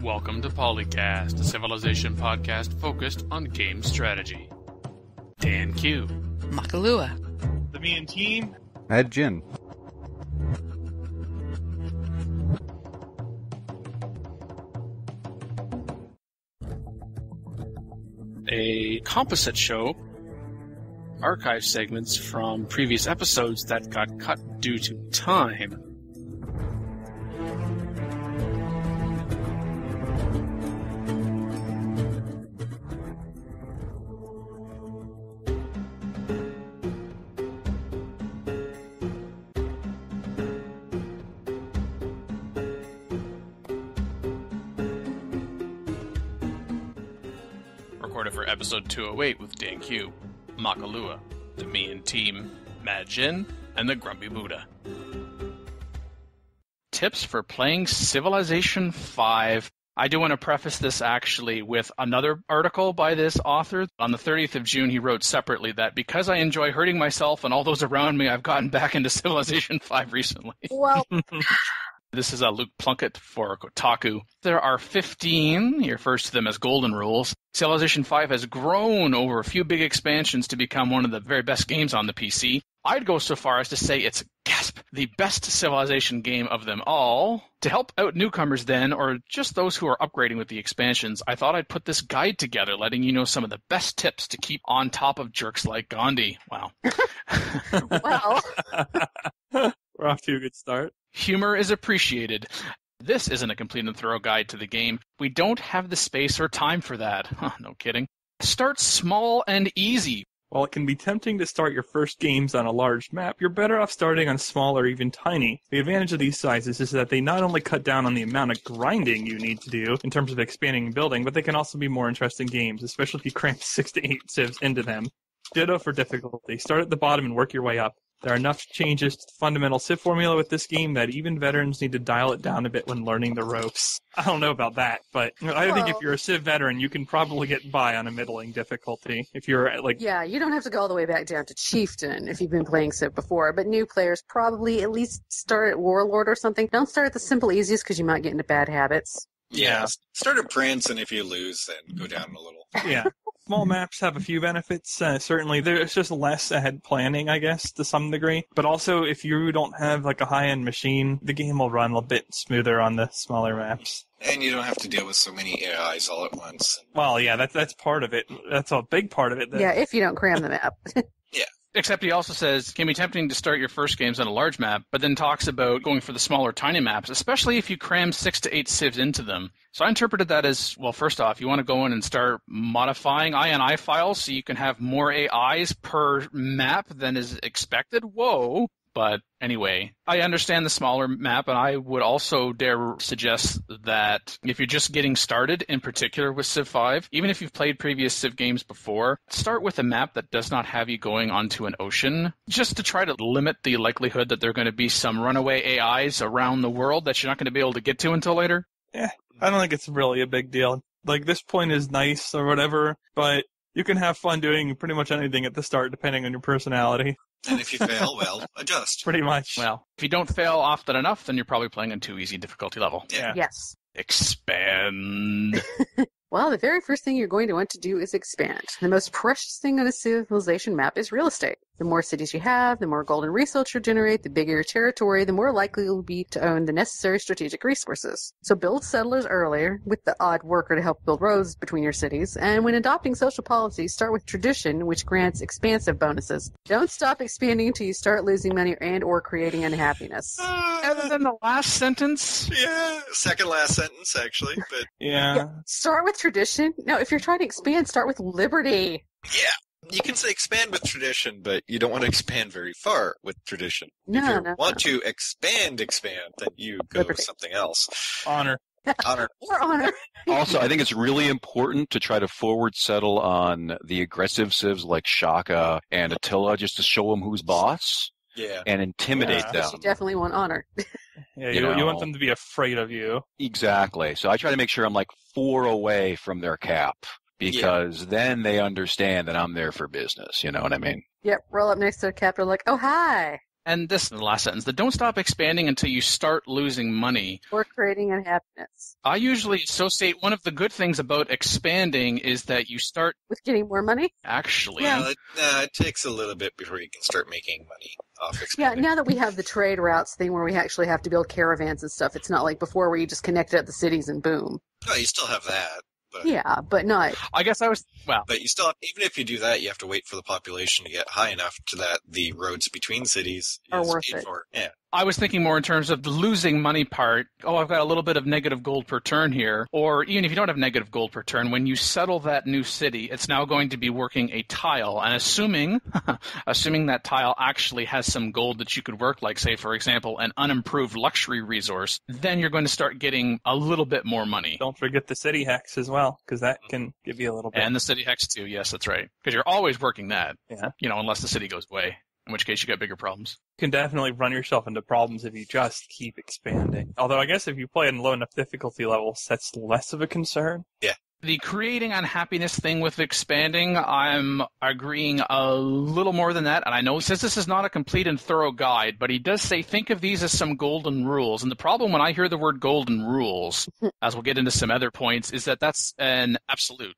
Welcome to PolyCast, a Civilization podcast focused on game strategy. Dan Q. Makalua. The Me and Team. Mad Jin. A composite show, archive segments from previous episodes that got cut due to time. Recorded for episode 208 with Dan Q, Makalua, the Me and Team, Mad Jin, and the Grumpy Buddha. Tips for playing Civilization V. I do want to preface this actually with another article by this author. On the 30th of June, he wrote separately that because I enjoy hurting myself and all those around me, I've gotten back into Civilization V recently. Well... This is Luke Plunkett for Kotaku. There are 15, he refers to them as golden rules. Civilization V has grown over a few big expansions to become one of the very best games on the PC. I'd go so far as to say it's, gasp, the best Civilization game of them all. To help out newcomers then, or just those who are upgrading with the expansions, I thought I'd put this guide together, letting you know some of the best tips to keep on top of jerks like Gandhi. Wow. Well... We're off to a good start. Humor is appreciated. This isn't a complete and thorough guide to the game. We don't have the space or time for that. Huh, no kidding. Start small and easy. While it can be tempting to start your first games on a large map, you're better off starting on small or even tiny. The advantage of these sizes is that they not only cut down on the amount of grinding you need to do in terms of expanding and building, but they can also be more interesting games, especially if you cram 6 to 8 civs into them. Ditto for difficulty. Start at the bottom and work your way up. There are enough changes to the fundamental civ formula with this game that even veterans need to dial it down a bit when learning the ropes. I don't know about that, but I think if you're a civ veteran, you can probably get by on a middling difficulty. If you're like... Yeah, you don't have to go all the way back down to Chieftain if you've been playing civ before, but new players probably at least start at Warlord or something. Don't start at the simple easiest because you might get into bad habits. Yeah, start at Prince, and if you lose, then go down a little. Yeah. Small maps have a few benefits. Certainly, there's just less ahead planning, I guess, to some degree. But also, if you don't have like a high-end machine, the game will run a bit smoother on the smaller maps. And you don't have to deal with so many AIs all at once. Well, yeah, that's part of it. That's a big part of it. Yeah, if you don't cram the map. Yeah. Except he also says it can be tempting to start your first games on a large map, but then talks about going for the smaller, tiny maps, especially if you cram 6 to 8 civs into them. So I interpreted that as, well, first off, you want to go in and start modifying INI files so you can have more AIs per map than is expected. Whoa. But anyway, I understand the smaller map, and I would also dare suggest that if you're just getting started, in particular with Civ 5, even if you've played previous Civ games before, start with a map that does not have you going onto an ocean, just to try to limit the likelihood that there are going to be some runaway AIs around the world that you're not going to be able to get to until later. Yeah, I don't think it's really a big deal. Like, this point is nice or whatever, but you can have fun doing pretty much anything at the start depending on your personality. And if you fail, well, adjust. Pretty much. Well, if you don't fail often enough, then you're probably playing on too easy difficulty level. Yeah. Yes. Expand. Well, the very first thing you're going to want to do is expand. The most precious thing on a civilization map is real estate. The more cities you have, the more golden resource you generate, the bigger your territory, the more likely you'll be to own the necessary strategic resources. So build settlers earlier, with the odd worker to help build roads between your cities, and when adopting social policies, start with tradition, which grants expansive bonuses. Don't stop expanding until you start losing money and or creating unhappiness. Other than the last sentence? Yeah, second last sentence, actually, but... Yeah. Start with tradition? No, if you're trying to expand, start with liberty. Yeah. You can say expand with tradition, but you don't want to expand very far with tradition. No, if you no, want to expand, then you go with something else. Honor. Honor. Or honor. Also, I think it's really important to try to forward settle on the aggressive civs like Shaka and Attila just to show them who's boss. Yeah. And intimidate them. You definitely want honor. Yeah, you want them to be afraid of you. Exactly. So I try to make sure I'm like 4 away from their cap. Because then they understand that I'm there for business. You know what I mean? Yep, roll up next to the captain like, oh, hi. And this in the last sentence, the don't stop expanding until you start losing money. Or creating unhappiness. I usually associate one of the good things about expanding is that you start With getting more money? actually. Well, it takes a little bit before you can start making money off Yeah, expanding. now that we have the trade routes thing where we actually have to build caravans and stuff, it's not like before where you just connect it at the cities and boom. No, you still have that. But, Yeah, but not. I guess I was, well, But you still have, even if you do that, you have to wait for the population to get high enough to that the roads between cities Are is worth paid it. for. Yeah. I was thinking more in terms of the losing money part. Oh, I've got a little bit of negative gold per turn here. Or even if you don't have negative gold per turn, when you settle that new city, it's now going to be working a tile. And assuming that tile actually has some gold that you could work, like, say, for example, an unimproved luxury resource, then you're going to start getting a little bit more money. Don't forget the city hex as well, because that can give you a little bit. And the city hex too, yes, that's right. Because you're always working that, Yeah. unless the city goes away, in which case you got bigger problems. You can definitely run yourself into problems if you just keep expanding. Although I guess if you play in low enough difficulty levels, that's less of a concern. The creating unhappiness thing with expanding, I'm agreeing a little more than that. And I know he says this is not a complete and thorough guide, but he does say think of these as some golden rules. And the problem when I hear the word golden rules, as we'll get into some other points, is that that's an absolute.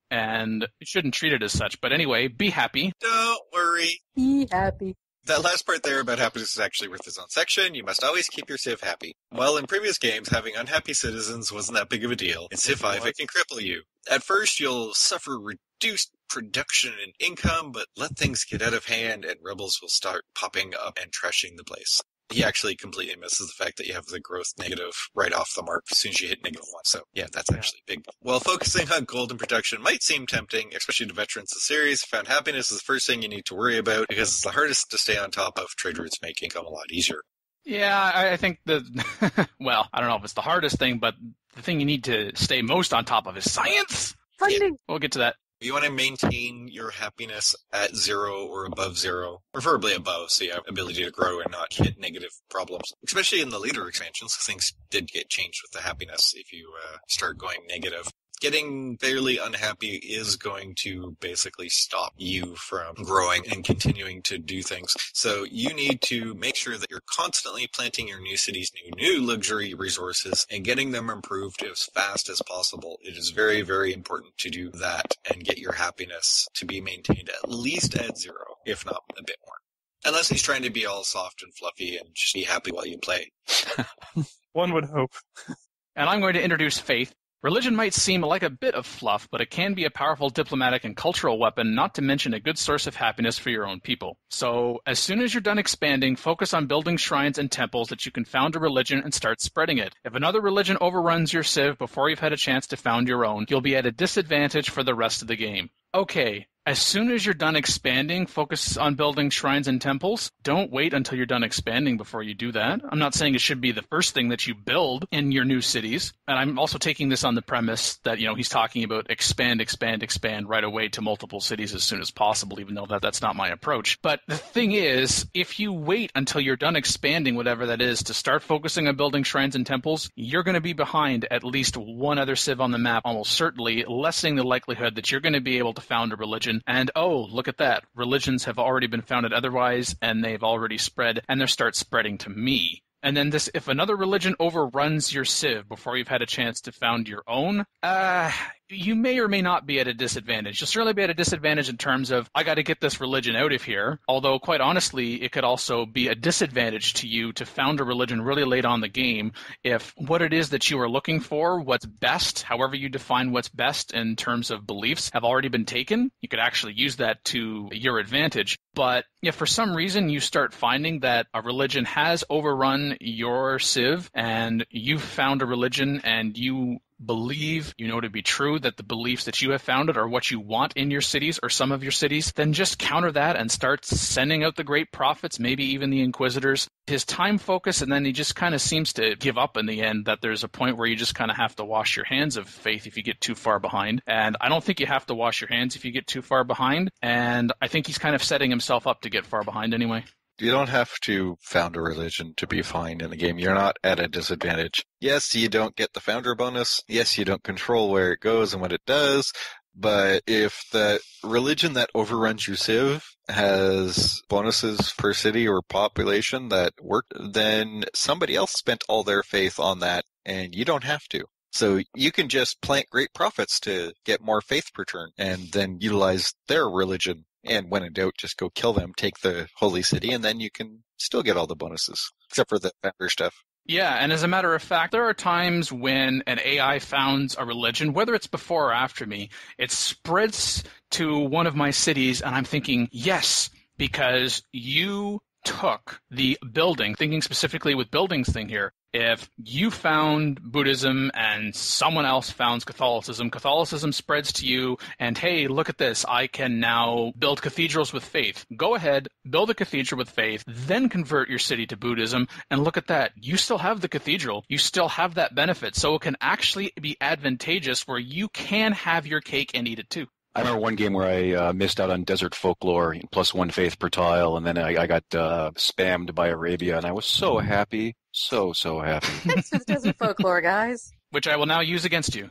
And you shouldn't treat it as such. But anyway, be happy. Don't worry. Be happy. That last part there about happiness is actually worth its own section. You must always keep your civ happy. While in previous games, having unhappy citizens wasn't that big of a deal, in Civ 5 it can cripple you. At first, you'll suffer reduced production and income, but let things get out of hand and rebels will start popping up and trashing the place. He actually completely misses the fact that you have the growth negative right off the mark as soon as you hit -1. So, yeah, that's actually big. While focusing on golden production might seem tempting, especially to veterans of the series, found happiness is the first thing you need to worry about because it's the hardest to stay on top of. Trade routes make income a lot easier. Yeah, I think well, I don't know if it's the hardest thing, but the thing you need to stay most on top of is science. Funding. We'll get to that. You want to maintain your happiness at 0 or above 0, preferably above, so you have ability to grow and not hit negative problems. Especially in the later expansions, things did get changed with the happiness if you start going negative. Getting fairly unhappy is going to basically stop you from growing and continuing to do things. So you need to make sure that you're constantly planting your new cities, new luxury resources, and getting them improved as fast as possible. It is very, very important to do that and get your happiness to be maintained at least at 0, if not a bit more. Unless he's trying to be all soft and fluffy and just be happy while you play. One would hope. And I'm going to introduce Faith. Religion might seem like a bit of fluff, but it can be a powerful diplomatic and cultural weapon, not to mention a good source of happiness for your own people. So, as soon as you're done expanding, focus on building shrines and temples that you can found a religion and start spreading it. If another religion overruns your civ before you've had a chance to found your own, you'll be at a disadvantage for the rest of the game. Okay, as soon as you're done expanding, focus on building shrines and temples. Don't wait until you're done expanding before you do that. I'm not saying it should be the first thing that you build in your new cities. And I'm also taking this on the premise that, he's talking about expand right away to multiple cities as soon as possible, even though that's not my approach. But the thing is, if you wait until you're done expanding, whatever that is, to start focusing on building shrines and temples, you're going to be behind at least one other civ on the map, almost certainly, lessening the likelihood that you're going to be able to found a religion. And oh, look at that. Religions have already been founded otherwise, and they've already spread, and they start spreading to me. And then if another religion overruns your civ before you've had a chance to found your own, you may or may not be at a disadvantage. You'll certainly be at a disadvantage in terms of, I got to get this religion out of here. Although, quite honestly, it could also be a disadvantage to you to found a religion really late on the game if what it is that you are looking for, what's best, however you define what's best in terms of beliefs, have already been taken. You could actually use that to your advantage. But if for some reason you start finding that a religion has overrun your civ and you've found a religion and you believe, to be true that the beliefs that you have founded are what you want in your cities or some of your cities, then just counter that and start sending out the great prophets, maybe even the inquisitors. His time focus, and then he just kind of seems to give up in the end, that there's a point where you just kind of have to wash your hands of Faith if you get too far behind. And I don't think you have to wash your hands if you get too far behind. And I think he's kind of setting himself up to get far behind anyway. You don't have to found a religion to be fine in the game. You're not at a disadvantage. Yes, you don't get the founder bonus. Yes, you don't control where it goes and what it does. but if the religion that overruns your civ has bonuses per city or population that work, then somebody else spent all their faith on that, and you don't have to. So you can just plant great profits to get more faith per turn, and then utilize their religion. And when in doubt, just go kill them, take the holy city, and then you can still get all the bonuses, except for the vendor stuff. Yeah, and as a matter of fact, there are times when an AI founds a religion, whether it's before or after me, it spreads to one of my cities, and I'm thinking, yes, because you took the building, thinking specifically with buildings thing here. If you found Buddhism and someone else founds Catholicism, Catholicism spreads to you, and hey, look at this, I can now build cathedrals with faith. Go ahead, build a cathedral with faith, then convert your city to Buddhism, and look at that. You still have the cathedral. You still have that benefit. So it can actually be advantageous where you can have your cake and eat it too. I remember one game where I missed out on desert folklore, +1 faith per tile, and then I got spammed by Arabia, and I was so happy. So happy. Thanks for the desert folklore, guys. Which I will now use against you.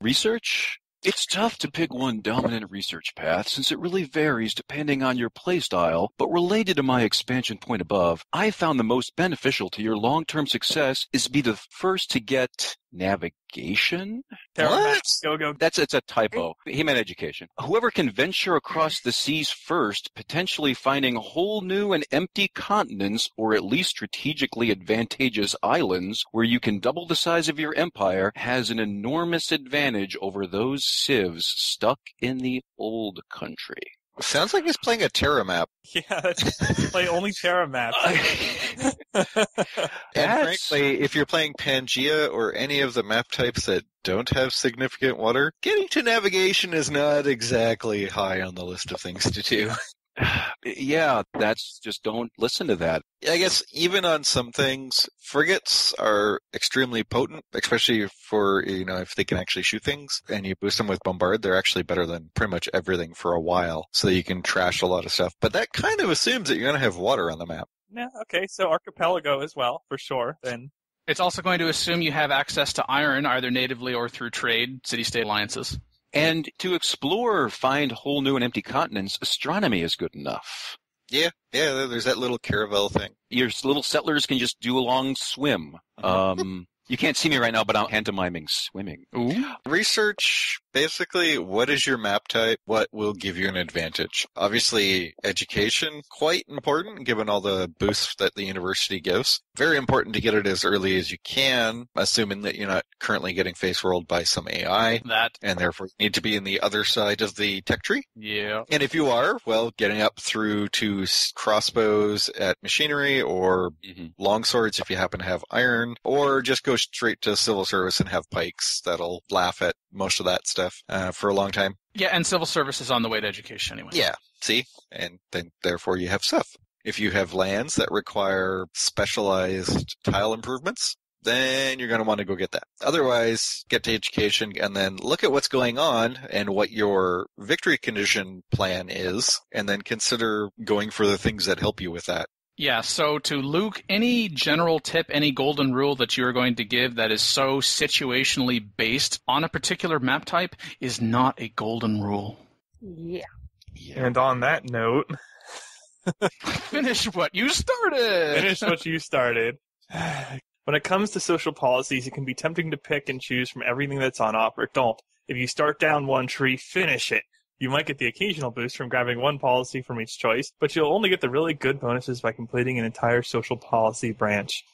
Research? It's tough to pick one dominant research path since it really varies depending on your playstyle, but related to my expansion point above, I found the most beneficial to your long-term success is to be the first to get navigation? What? Go. It's a typo. He meant education. Whoever can venture across the seas first, potentially finding whole new and empty continents or at least strategically advantageous islands where you can double the size of your empire, has an enormous advantage over those civs stuck in the old country. Sounds like he's playing a Terra map. Yeah, play only Terra maps. And frankly, if you're playing Pangea or any of the map types that don't have significant water, getting to navigation is not exactly high on the list of things to do. Yeah, that's just don't listen to that. I guess even on some things, frigates are extremely potent, especially for, if they can actually shoot things and you boost them with bombard, they're actually better than pretty much everything for a while. So you can trash a lot of stuff. But that kind of assumes that you're going to have water on the map. Yeah, okay, so Archipelago as well, for sure, then. It's also going to assume you have access to iron, either natively or through trade, city-state alliances. And to explore, find whole new and empty continents, astronomy is good enough. Yeah, there's that little caravel thing. Your little settlers can just do a long swim. You can't see me right now, but I'm pantomiming swimming. Ooh. Research, basically, what is your map type? What will give you an advantage? Obviously, education, quite important, given all the boosts that the university gives. Very important to get it as early as you can, assuming that you're not currently getting face rolled by some AI. And therefore you need to be in the other side of the tech tree. Yeah. And if you are, well, getting up through to crossbows at machinery or longswords if you happen to have iron, or just go straight to civil service and have pikes that'll laugh at most of that stuff for a long time. Yeah, and civil service is on the way to education anyway. Yeah, see? And then therefore you have stuff. If you have lands that require specialized tile improvements, then you're going to want to go get that. Otherwise, get to education and then look at what's going on and what your victory condition plan is, and then consider going for the things that help you with that. Yeah, so to Luke, any general tip, any golden rule that you're going to give that is so situationally based on a particular map type is not a golden rule. Yeah. And on that note... Finish what you started! Finish what you started. When it comes to social policies, it can be tempting to pick and choose from everything that's on offer. Don't. If you start down one tree, finish it. You might get the occasional boost from grabbing one policy from each choice, but you'll only get the really good bonuses by completing an entire social policy branch.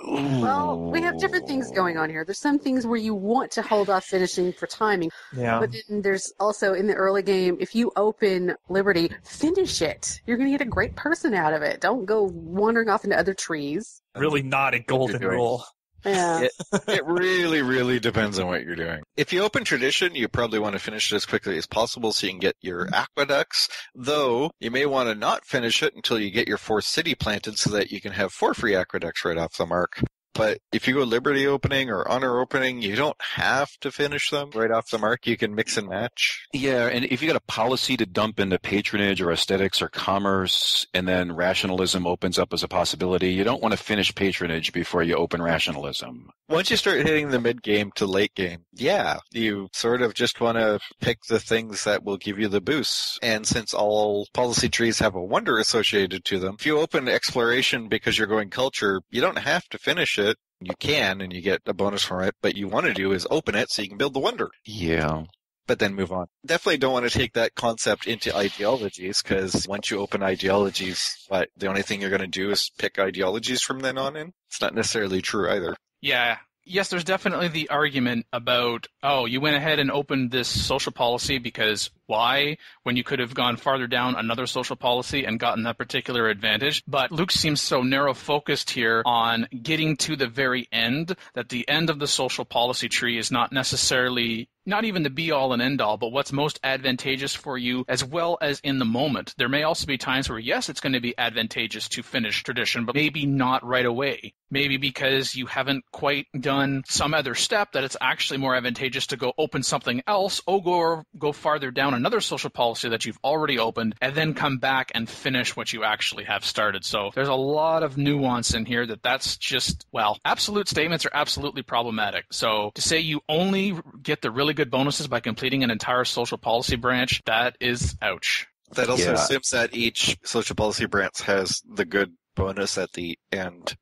Well, we have different things going on here. There's some things where you want to hold off finishing for timing. Yeah. But then there's also, in the early game, if you open Liberty, finish it. You're going to get a great person out of it. Don't go wandering off into other trees. Really not a golden rule. Yeah. It really, really depends on what you're doing. If you open tradition, you probably want to finish it as quickly as possible so you can get your aqueducts, though you may want to not finish it until you get your fourth city planted so that you can have 4 free aqueducts right off the mark. But if you go Liberty opening or Honor opening, you don't have to finish them right off the mark. You can mix and match. Yeah, and if you got a policy to dump into patronage or aesthetics or commerce, and then rationalism opens up as a possibility, you don't want to finish patronage before you open rationalism. Once you start hitting the mid-game to late game, yeah, you sort of just want to pick the things that will give you the boosts. And since all policy trees have a wonder associated to them, if you open exploration because you're going culture, you don't have to finish it. You can, and you get a bonus from it, but you want to do is open it so you can build the wonder. Yeah. But then move on. Definitely don't want to take that concept into ideologies, because once you open ideologies, the only thing you're going to do is pick ideologies from then on in? It's not necessarily true either. Yeah. Yes, there's definitely the argument about, you went ahead and opened this social policy because why? When you could have gone farther down another social policy and gotten that particular advantage. But Luke seems so narrow-focused here on getting to the very end that the end of the social policy tree is not necessarily, not even the be-all and end-all, but what's most advantageous for you as well as in the moment. There may also be times where, yes, it's going to be advantageous to finish tradition, but maybe not right away. Maybe because you haven't quite done some other step that it's actually more advantageous to go open something else or go farther down another social policy that you've already opened and then come back and finish what you actually have started. So there's a lot of nuance in here that's just, absolute statements are absolutely problematic. So to say you only get the really good bonuses by completing an entire social policy branch, that is ouch. That also assumes that each social policy branch has the good bonus at the end.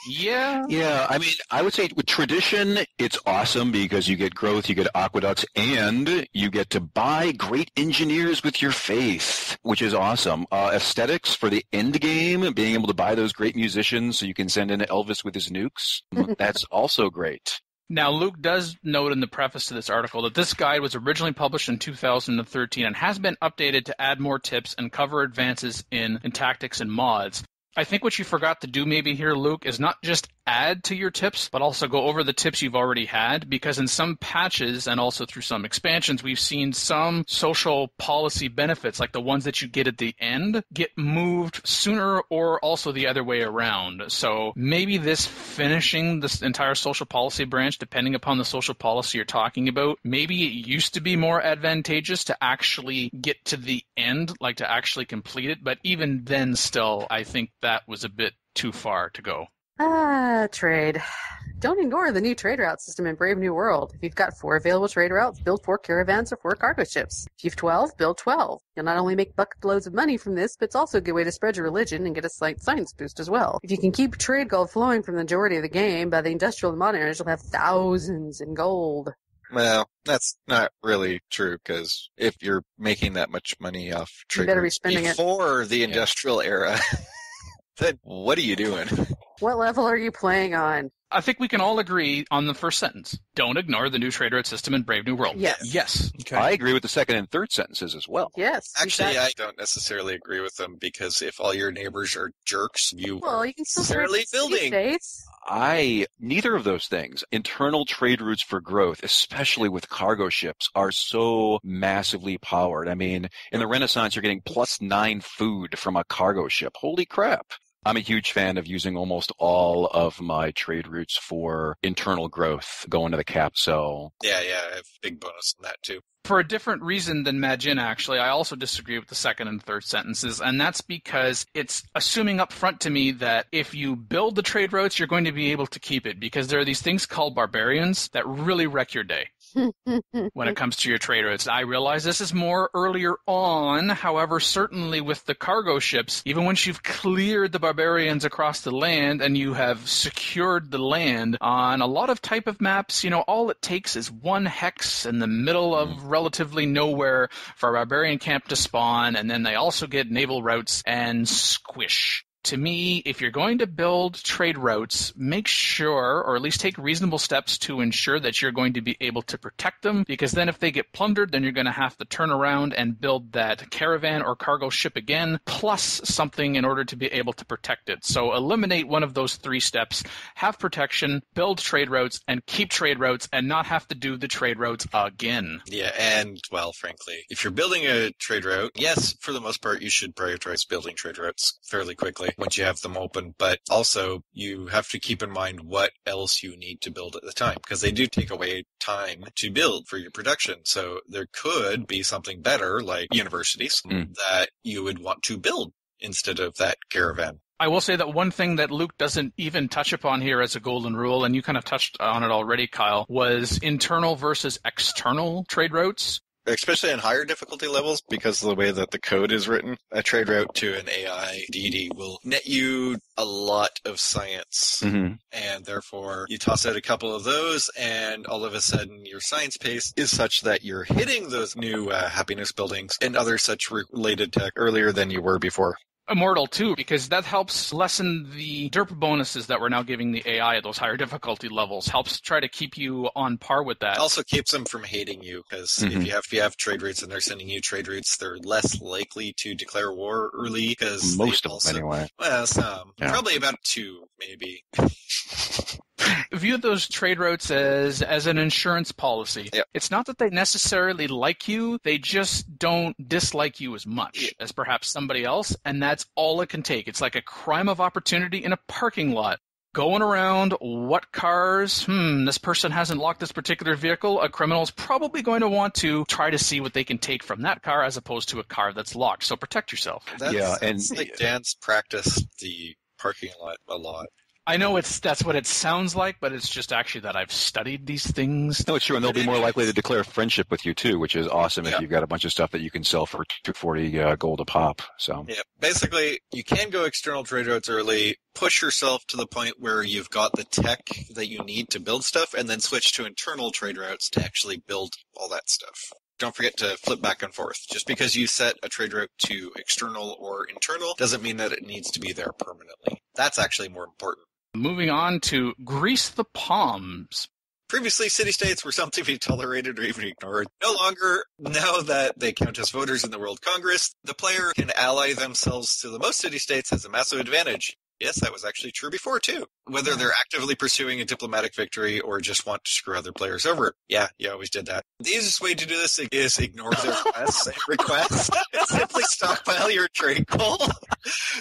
Yeah. Yeah, I mean, I would say with tradition, it's awesome because you get growth, you get aqueducts, and you get to buy great engineers with your faith, which is awesome. Aesthetics for the end game, being able to buy those great musicians so you can send in Elvis with his nukes, that's also great. Now, Luke does note in the preface to this article that this guide was originally published in 2013 and has been updated to add more tips and cover advances in tactics and mods. I think what you forgot to do maybe here, Luke, is not just add to your tips, but also go over the tips you've already had, because in some patches and also through some expansions, we've seen some social policy benefits, like the ones that you get at the end, get moved sooner or also the other way around. So maybe this finishing this entire social policy branch, depending upon the social policy you're talking about, maybe it used to be more advantageous to actually get to the end, like to actually complete it, but even then still, I think that was a bit too far to go. Trade. Don't ignore the new trade route system in Brave New World. If you've got 4 available trade routes, build 4 caravans or 4 cargo ships. If you've 12, build 12. You'll not only make bucket loads of money from this, but it's also a good way to spread your religion and get a slight science boost as well. If you can keep trade gold flowing from the majority of the game, by the industrial and modern age, you'll have thousands in gold. Well, that's not really true, because if you're making that much money off trade You better be spending before the industrial era, then what are you doing? What level are you playing on? I think we can all agree on the first sentence. Don't ignore the new trade route system in Brave New World. Yes. Yes. Okay. I agree with the second and third sentences as well. Yes. Actually, I don't necessarily agree with them, because if all your neighbors are jerks, you you can still necessarily building. Neither of those things. Internal trade routes for growth, especially with cargo ships, are so massively powered. I mean, in the Renaissance, you're getting +9 food from a cargo ship. Holy crap. I'm a huge fan of using almost all of my trade routes for internal growth going to the cap, so... Yeah, I have a big bonus on that too. For a different reason than Majin, actually, I also disagree with the second and third sentences, and that's because it's assuming up front to me that if you build the trade routes, you're going to be able to keep it, because there are these things called barbarians that really wreck your day when it comes to your trade routes. I realize this is more earlier on, however, certainly with the cargo ships, even once you've cleared the barbarians across the land and you have secured the land, on a lot of type of maps, all it takes is 1 hex in the middle of relatively nowhere for a barbarian camp to spawn, and then they also get naval routes and squish. To me, if you're going to build trade routes, make sure, or at least take reasonable steps to ensure that you're going to be able to protect them, because then if they get plundered, then you're going to have to turn around and build that caravan or cargo ship again, plus something in order to be able to protect it. So eliminate one of those 3 steps, have protection, build trade routes, and keep trade routes, and not have to do the trade routes again. Yeah, and, frankly, if you're building a trade route, yes, for the most part, you should prioritize building trade routes fairly quickly. once you have them open, but also you have to keep in mind what else you need to build at the time, because they do take away time to build for your production. So there could be something better, like universities, that you would want to build instead of that caravan. I will say that one thing that Luke doesn't even touch upon here as a golden rule, and you kind of touched on it already, Kyle, was internal versus external trade routes. Especially in higher difficulty levels, because of the way that the code is written, a trade route to an AI deity will net you a lot of science. And therefore, you toss out a couple of those, and all of a sudden, your science pace is such that you're hitting those new happiness buildings and other such related tech earlier than you were before. Immortal, too, because that helps lessen the derp bonuses that we're now giving the AI at those higher difficulty levels. Helps try to keep you on par with that. It also keeps them from hating you, because if you have trade routes and they're sending you trade routes, they're less likely to declare war early. Because most of them, anyway. Well, some. Yeah. Probably about 2, maybe. View those trade routes as an insurance policy. Yep. It's not that they necessarily like you, they just don't dislike you as much as perhaps somebody else, and that's all it can take. It's like a crime of opportunity in a parking lot. Going around, what cars? This person hasn't locked this particular vehicle. A criminal's probably going to want to try to see what they can take from that car as opposed to a car that's locked. So protect yourself. That's like Dan's practiced the parking lot a lot. I know that's what it sounds like, but it's just actually that I've studied these things. No, it's true, and they'll be more likely to declare friendship with you, too, which is awesome if you've got a bunch of stuff that you can sell for 240 gold a pop. So yeah, basically, you can go external trade routes early, push yourself to the point where you've got the tech that you need to build stuff, and then switch to internal trade routes to actually build all that stuff. Don't forget to flip back and forth. Just because you set a trade route to external or internal doesn't mean that it needs to be there permanently. That's actually more important. Moving on to Grease the Palms. Previously, city-states were something to be tolerated or even ignored. No longer, now that they count as voters in the World Congress, the player can ally themselves to the most city-states has a massive advantage. Yes, that was actually true before, too. Whether they're actively pursuing a diplomatic victory or just want to screw other players over. Yeah, you always did that. The easiest way to do this is ignore their requests and simply stockpile your trade coal.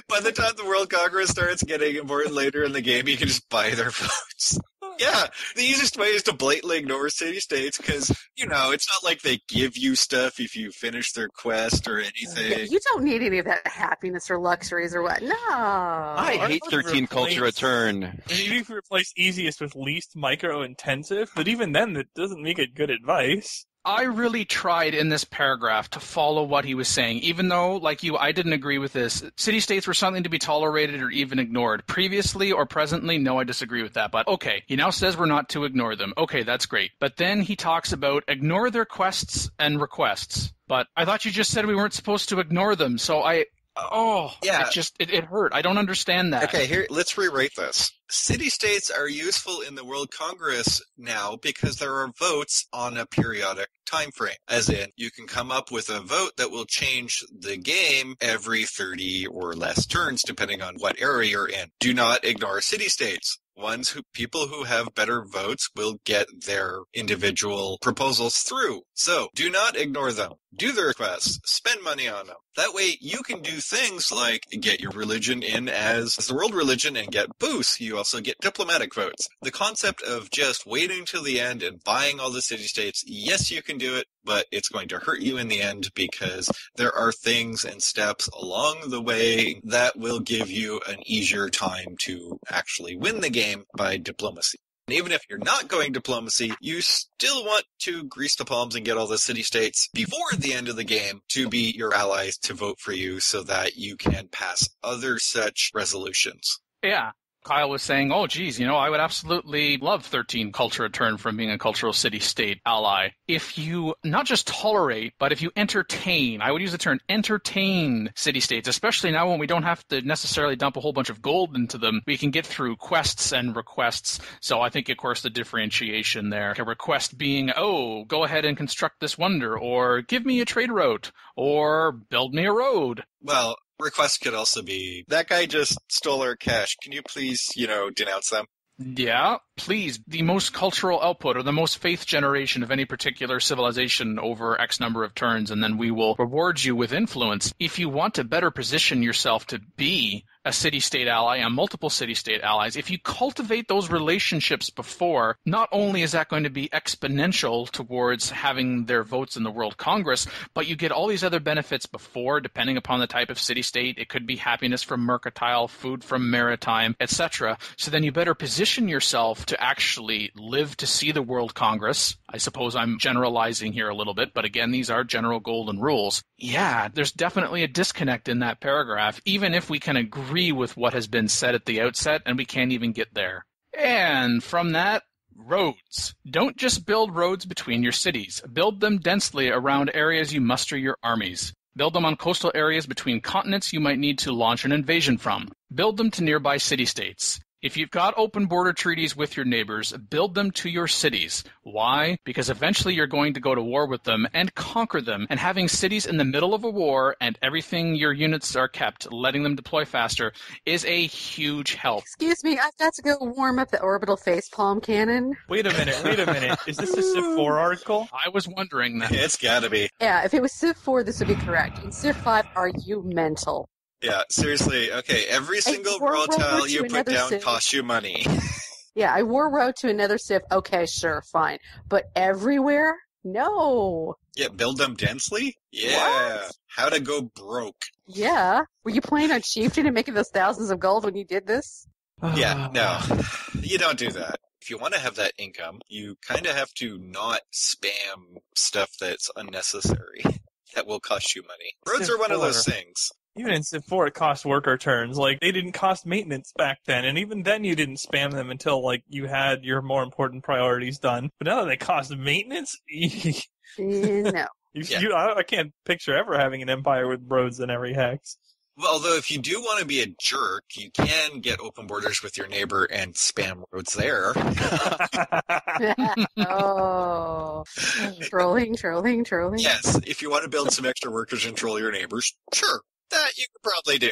By the time the World Congress starts getting important later in the game, you can just buy their votes. Yeah, the easiest way is to blatantly ignore city-states because, it's not like they give you stuff if you finish their quest or anything. Yeah, you don't need any of that happiness or luxuries or what. No. I hate 13 culture a turn. Maybe if you replace easiest with least micro-intensive, but even then, that doesn't make it good advice. I really tried in this paragraph to follow what he was saying, even though, like you, I didn't agree with this. City-states were something to be tolerated or even ignored. Previously or presently, no, I disagree with that. But okay, he now says we're not to ignore them. Okay, that's great. But then he talks about ignore their quests and requests. But I thought you just said we weren't supposed to ignore them, so it hurt. I don't understand that. Okay, here, let's rewrite this. City-states are useful in the World Congress now because there are votes on a periodic time frame. As in, you can come up with a vote that will change the game every 30 or less turns, depending on what area you're in. Do not ignore city-states. People who have better votes will get their individual proposals through. So, do not ignore them. Do the requests. Spend money on them. That way, you can do things like get your religion in as the world religion and get boosts. You also get diplomatic votes. The concept of just waiting till the end and buying all the city-states, yes, you can do it, but it's going to hurt you in the end because there are things and steps along the way that will give you an easier time to actually win the game by diplomacy. And even if you're not going diplomacy, you still want to grease the palms and get all the city-states before the end of the game to be your allies to vote for you so that you can pass other such resolutions. Yeah. Kyle was saying, oh, geez, I would absolutely love 13 culture a turn from being a cultural city-state ally. If you not just tolerate, but if you entertain, I would use the term entertain city-states, especially now when we don't have to necessarily dump a whole bunch of gold into them. We can get through quests and requests. So I think, of course, the differentiation there. A request being, oh, go ahead and construct this wonder, or give me a trade route, or build me a road. Well, request could also be, that guy just stole our cash. Can you please, denounce them? Yeah, please. The most cultural output or the most faith generation of any particular civilization over X number of turns, and then we will reward you with influence. If you want to better position yourself to be a city-state ally and multiple city-state allies, if you cultivate those relationships before, not only is that going to be exponential towards having their votes in the World Congress, but you get all these other benefits before, depending upon the type of city-state. It could be happiness from mercantile, food from maritime, etc. So then you better position yourself to actually live to see the World Congress. I suppose I'm generalizing here a little bit, but again, these are general golden rules. Yeah, there's definitely a disconnect in that paragraph, even if we can agree with what has been said at the outset, and we can't even get there. And from that, roads. Don't just build roads between your cities. Build them densely around areas you muster your armies. Build them on coastal areas between continents you might need to launch an invasion from. Build them to nearby city-states. If you've got open border treaties with your neighbors, build them to your cities. Why? Because eventually you're going to go to war with them and conquer them, and having cities in the middle of a war and everything your units are kept, letting them deploy faster, is a huge help. Excuse me, I've got to go warm up the orbital facepalm cannon. Wait a minute. Is this a Civ 4 article? I was wondering that. It's gotta be. Yeah, if it was Civ 4, this would be correct. In Civ 5, are you mental? Yeah, seriously. Okay, every single war raw road tile to you put another down civ. costs you money. Yeah, I war road to another Civ. Okay, sure, fine. But everywhere? No. Yeah, build them densely? Yeah. What? How to go broke. Yeah. Were you playing on Chieftain and making those thousands of gold when you did this? Yeah, no. You don't do that. If you want to have that income, you kind of have to not spam stuff that's unnecessary. That will cost you money. Roads are one of those things. Even in Civ 4, it cost worker turns. Like, they didn't cost maintenance back then, and even then you didn't spam them until, like, you had your more important priorities done. But now that they cost maintenance, No. I can't picture ever having an empire with roads in every hex. Well, although if you do want to be a jerk, you can get open borders with your neighbor and spam roads there. Oh. Trolling. Yes, if you want to build some extra workers and troll your neighbors, sure. That you could probably do.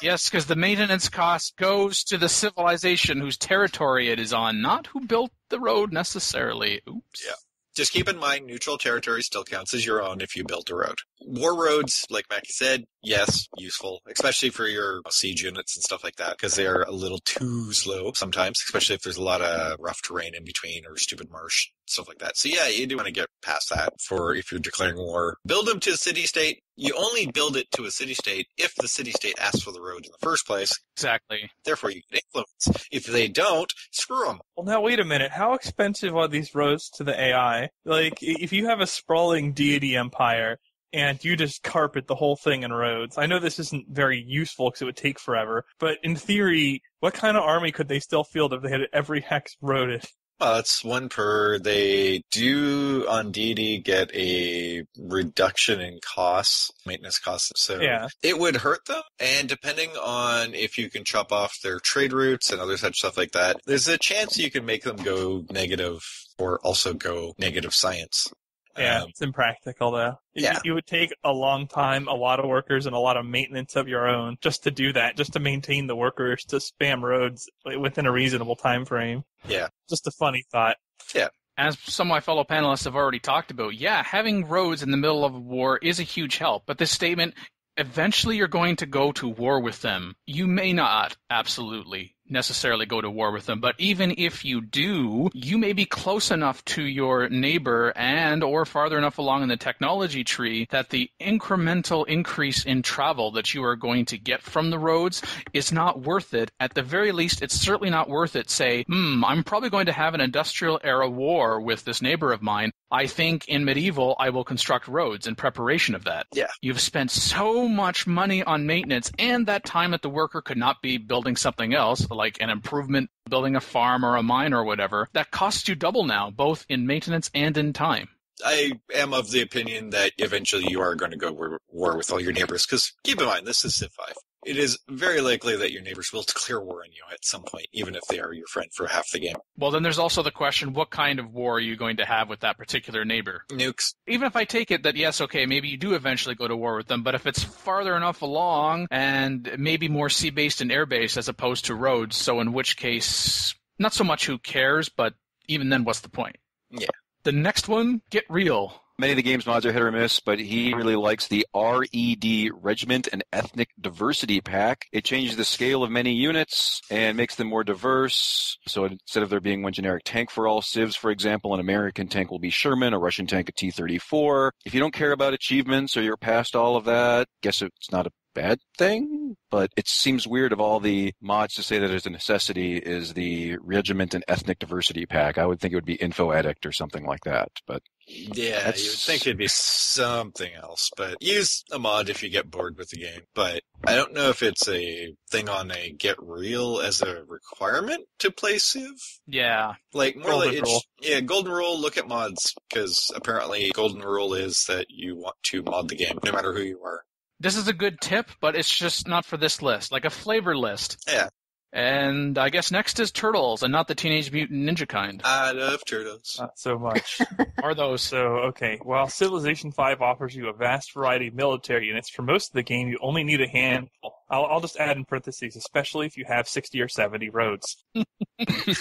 Yes, because the maintenance cost goes to the civilization whose territory it is on, not who built the road necessarily. Oops. Yeah. Just keep in mind, neutral territory still counts as your own if you built a road. War roads, like Mackie said, yes, useful, especially for your siege units and stuff like that, because they're a little too slow sometimes, especially if there's a lot of rough terrain in between or stupid marsh, stuff like that. So yeah, you do want to get past that for if you're declaring war. Build them to a city-state. You only build it to a city-state if the city-state asks for the road in the first place. Exactly. Therefore, you get influence. If they don't, screw them. Well, now, wait a minute. How expensive are these roads to the AI? Like, if you have a sprawling deity empire, and you just carpet the whole thing in roads. I know this isn't very useful because it would take forever, but in theory, what kind of army could they still field if they had every hex roaded? Well, it's one per. They do on deity get a reduction in costs, maintenance costs. So yeah. It would hurt them. And depending on if you can chop off their trade routes and other such stuff like that, there's a chance you can make them go negative or also go negative science. Yeah, it's impractical though. Yeah. It would take a long time, a lot of workers, and a lot of maintenance of your own just to do that, just to maintain the workers to spam roads within a reasonable time frame. Yeah. Just a funny thought. Yeah. As some of my fellow panelists have already talked about, yeah, having roads in the middle of a war is a huge help. But this statement, eventually you're going to go to war with them. You may not, absolutely, necessarily go to war with them, but even if you do, you may be close enough to your neighbor and or farther enough along in the technology tree that the incremental increase in travel that you are going to get from the roads is not worth it. At the very least, it's certainly not worth it. Say, I'm probably going to have an industrial era war with this neighbor of mine. I think in medieval, I will construct roads in preparation of that. Yeah. You've spent so much money on maintenance and that time that the worker could not be building something else, like an improvement, building a farm or a mine or whatever, that costs you double now, both in maintenance and in time. I am of the opinion that eventually you are going to go war with all your neighbors, because keep in mind, this is Civ 5. It is very likely that your neighbors will declare war on you at some point, even if they are your friend for half the game. Well, then there's also the question, what kind of war are you going to have with that particular neighbor? Nukes. Even if I take it that, yes, okay, maybe you do eventually go to war with them, but if it's farther enough along and maybe more sea-based and air-based as opposed to roads, so in which case, not so much who cares, but even then, what's the point? Yeah. The next one, get real. Many of the game's mods are hit or miss, but he really likes the RED, Regiment and Ethnic Diversity Pack. It changes the scale of many units and makes them more diverse. So instead of there being one generic tank for all civs, for example, an American tank will be Sherman, a Russian tank a T-34. If you don't care about achievements or you're past all of that, guess it's not a bad thing, but it seems weird of all the mods to say that it's a necessity is the Regiment and Ethnic Diversity Pack. I would think it would be Info Addict or something like that, but yeah, you would think it'd be something else, but use a mod if you get bored with the game. But I don't know if it's a thing on a Get Real as a requirement to play Civ. Yeah. Like, more Golden like, rule. yeah, Golden Rule, look at mods, because apparently Golden Rule is that you want to mod the game, no matter who you are. This is a good tip, but it's just not for this list. Like a flavor list. Yeah. And I guess next is Turtles, and not the Teenage Mutant Ninja kind. I love turtles. Not so much. Are those? So, okay, while Civilization V offers you a vast variety of military units, for most of the game you only need a handful. I'll just add in parentheses, especially if you have 60 or 70 roads.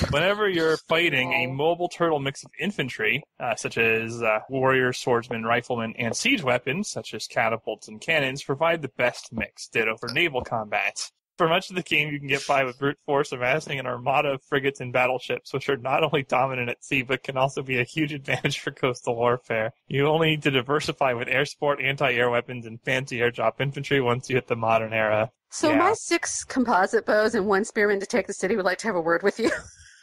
Whenever you're fighting, a mobile turtle mix of infantry, such as warriors, swordsmen, riflemen, and siege weapons, such as catapults and cannons, provide the best mix. Ditto for naval combat. For much of the game, you can get by with brute force amassing an armada of frigates and battleships, which are not only dominant at sea, but can also be a huge advantage for coastal warfare. You only need to diversify with air support, anti-air weapons, and fancy airdrop infantry once you hit the modern era. So Yeah. my 6 composite bows and 1 spearman to take the city would like to have a word with you.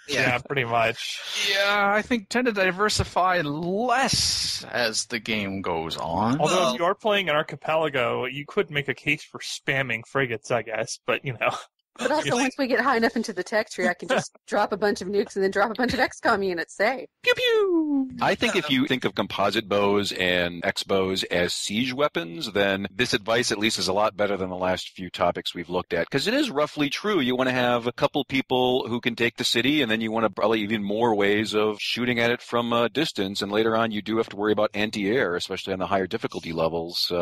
Yeah, pretty much. Yeah, I think tend to diversify less as the game goes on. Although Well- if you are playing an archipelago, you could make a case for spamming frigates, I guess, but you know. But also, once we get high enough into the tech tree, I can just drop a bunch of nukes and then drop a bunch of XCOM units, say. Pew pew! I think if you think of composite bows and X-bows as siege weapons, then this advice at least is a lot better than the last few topics we've looked at. Because it is roughly true. You want to have a couple people who can take the city, and then you want to probably even more ways of shooting at it from a distance. And later on, you do have to worry about anti-air, especially on the higher difficulty levels.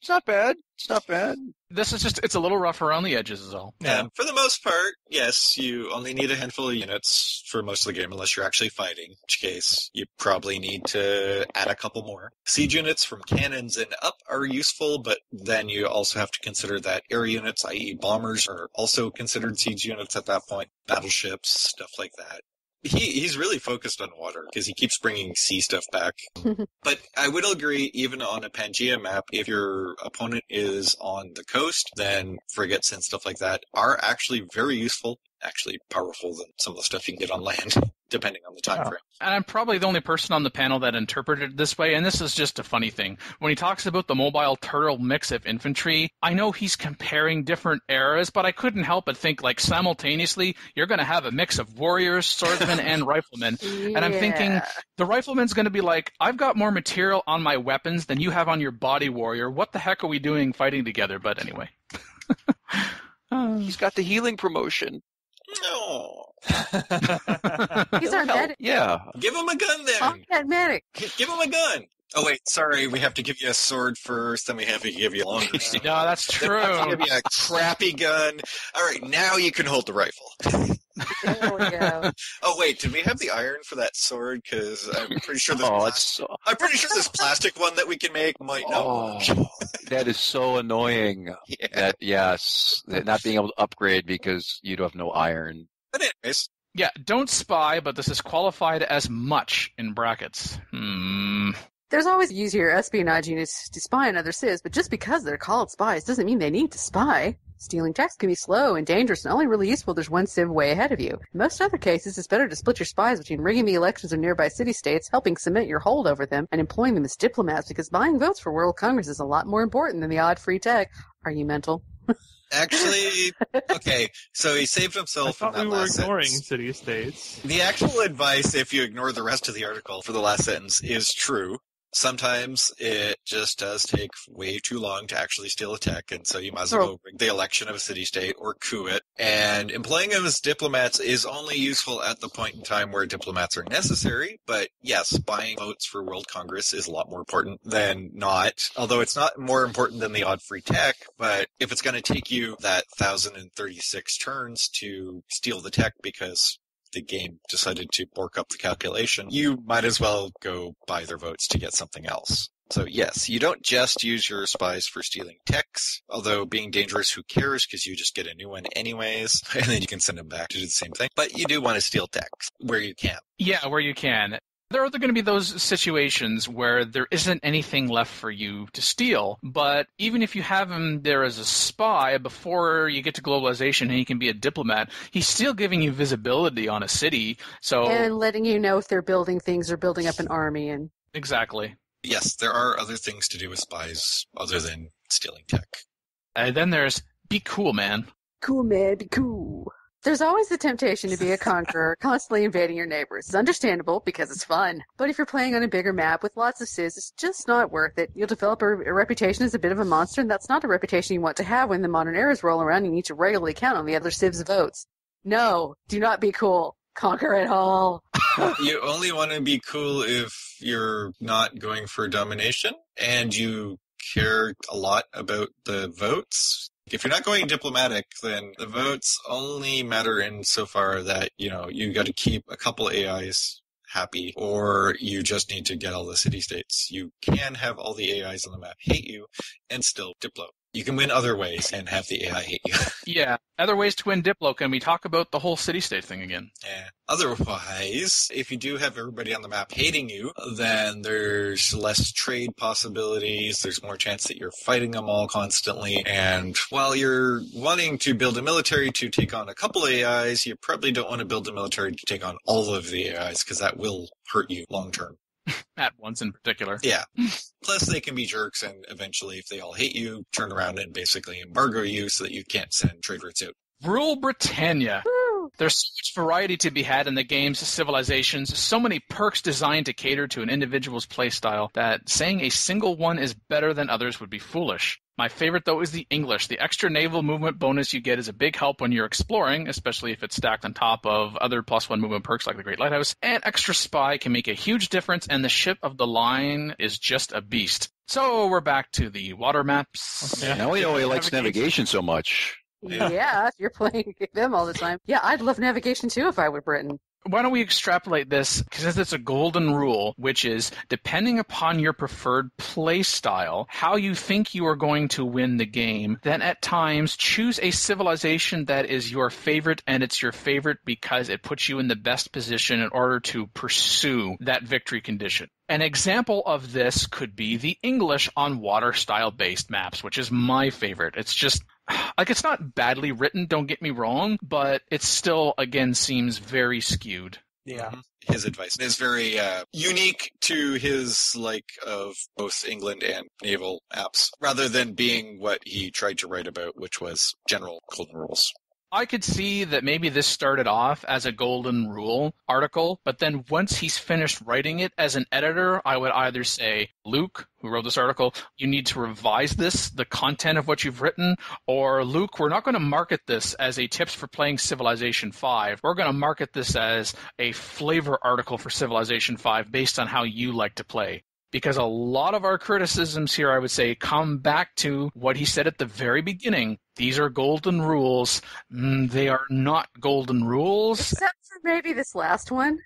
It's not bad. It's not bad. This is just, it's a little rough around the edges is all. Yeah. For the most part, yes, you only need a handful of units for most of the game, unless you're actually fighting, in which case you probably need to add a couple more. Siege units from cannons and up are useful, but then you also have to consider that air units, i.e. bombers, are also considered siege units at that point, battleships, stuff like that. He's really focused on water because he keeps bringing sea stuff back. But I would agree, even on a Pangea map, if your opponent is on the coast, then frigates and stuff like that are actually very useful, actually powerful than some of the stuff you can get on land, depending on the time frame. And I'm probably the only person on the panel that interpreted it this way, and this is just a funny thing. When he talks about the mobile turtle mix of infantry, I know he's comparing different eras, but I couldn't help but think, like, simultaneously, you're going to have a mix of warriors, swordsmen, and riflemen. And I'm thinking, the rifleman's going to be like, I've got more material on my weapons than you have on your body, warrior. What the heck are we doing fighting together? But anyway. He's got the healing promotion. No. He's our medic. Yeah. Give him a gun then. Combat medic. Give him a gun. Oh wait, sorry, we have to give you a sword first, then we have to give you a longer sword. No, that's Then we have to true. give you a crappy gun. All right, now you can hold the rifle. There we go. Oh wait, did we have the iron for that sword? Because I'm pretty sure this. Oh, it's so, I'm pretty sure this plastic one that we can make might not work. that is so annoying. Yeah. That yes, that not being able to upgrade because you don't have no iron. But anyways, Yeah, don't spy, but this is qualified as much in brackets. There's always easier espionage units to spy on other civs, but just because they're called spies doesn't mean they need to spy. Stealing techs can be slow and dangerous and only really useful if there's one civ way ahead of you. In most other cases, it's better to split your spies between rigging the elections of nearby city-states, helping cement your hold over them, and employing them as diplomats, because buying votes for World Congress is a lot more important than the odd free tech. Are you mental? actually, okay, so he saved I himself from thought that we were last ignoring sentence. city-states. The actual advice, if you ignore the rest of the article for the last sentence, is true. Sometimes it just does take way too long to actually steal a tech, and so you might as well rig the election of a city-state or coup it. And employing them as diplomats is only useful at the point in time where diplomats are necessary, but yes, buying votes for World Congress is a lot more important than not, although it's not more important than the odd free tech, but if it's going to take you that 1,036 turns to steal the tech because the game decided to bork up the calculation, you might as well go buy their votes to get something else. So yes, you don't just use your spies for stealing techs, although being dangerous, who cares, because you just get a new one anyways, and then you can send them back to do the same thing. But you do want to steal techs where you can. Yeah, where you can. There are going to be those situations where there isn't anything left for you to steal, but even if you have him there as a spy before you get to globalization and he can be a diplomat, he's still giving you visibility on a city. And letting you know if they're building things or building up an army. And Exactly. Yes, there are other things to do with spies other than stealing tech. And then there's be cool, man. Cool, man, be cool. There's always the temptation to be a conqueror, constantly invading your neighbors. It's understandable because it's fun. But if you're playing on a bigger map with lots of civs, it's just not worth it. You'll develop a reputation as a bit of a monster, and that's not a reputation you want to have when the modern eras roll around and you need to regularly count on the other civs' votes. No, do not be cool. Conquer it all. You only want to be cool if you're not going for domination and you care a lot about the votes. If you're not going diplomatic, then the votes only matter insofar that, you got to keep a couple AIs happy, or you just need to get all the city-states. You can have all the AIs on the map hate you and still diplo. You can win other ways and have the AI hate you. Yeah, other ways to win Diplo. Can we talk about the whole city-state thing again? Yeah. Otherwise, if you do have everybody on the map hating you, then there's less trade possibilities. There's more chance that you're fighting them all constantly. And while you're wanting to build a military to take on a couple AIs, you probably don't want to build a military to take on all of the AIs, because that will hurt you long term. At once in particular. Yeah. Plus, they can be jerks, and eventually, if they all hate you, turn around and basically embargo you so that you can't send trade routes out. Rule Britannia. Woo! There's so much variety to be had in the game's civilizations, so many perks designed to cater to an individual's playstyle that saying a single one is better than others would be foolish. My favorite, though, is the English. The extra naval movement bonus you get is a big help when you're exploring, especially if it's stacked on top of other +1 movement perks like the Great Lighthouse. And extra spy can make a huge difference, and the ship of the line is just a beast. So we're back to the water maps. Yeah. Now we know he likes navigation so much. Yeah, if you're playing them all the time. Yeah, I'd love navigation too if I were Britain. Why don't we extrapolate this, because it's a golden rule, which is, depending upon your preferred play style, how you think you are going to win the game, then at times choose a civilization that is your favorite, and it's your favorite because it puts you in the best position in order to pursue that victory condition. An example of this could be the English on water style based maps, which is my favorite. It's just, it's not badly written, don't get me wrong, but it still, again, seems very skewed. Yeah. His advice is very unique to his of both England and naval apps, rather than being what he tried to write about, which was general golden rules. I could see that maybe this started off as a golden rule article, but then once he's finished writing it as an editor, I would either say, Luke, who wrote this article, you need to revise the content of what you've written, or Luke, we're not going to market this as a tips for playing Civilization 5. We're going to market this as a flavor article for Civilization 5 based on how you like to play. Because a lot of our criticisms here, I would say, come back to what he said at the very beginning. These are golden rules. They are not golden rules. Except for maybe this last one.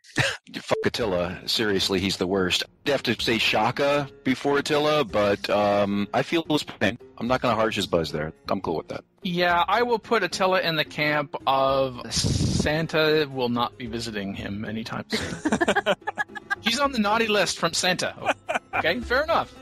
Fuck Attila. Seriously, he's the worst. I'd have to say Shaka before Attila, but I feel his pain. I'm not going to harsh his buzz there. I'm cool with that. Yeah, I will put Attila in the camp of Santa will not be visiting him anytime soon. He's on the naughty list from Santa. Okay, fair enough.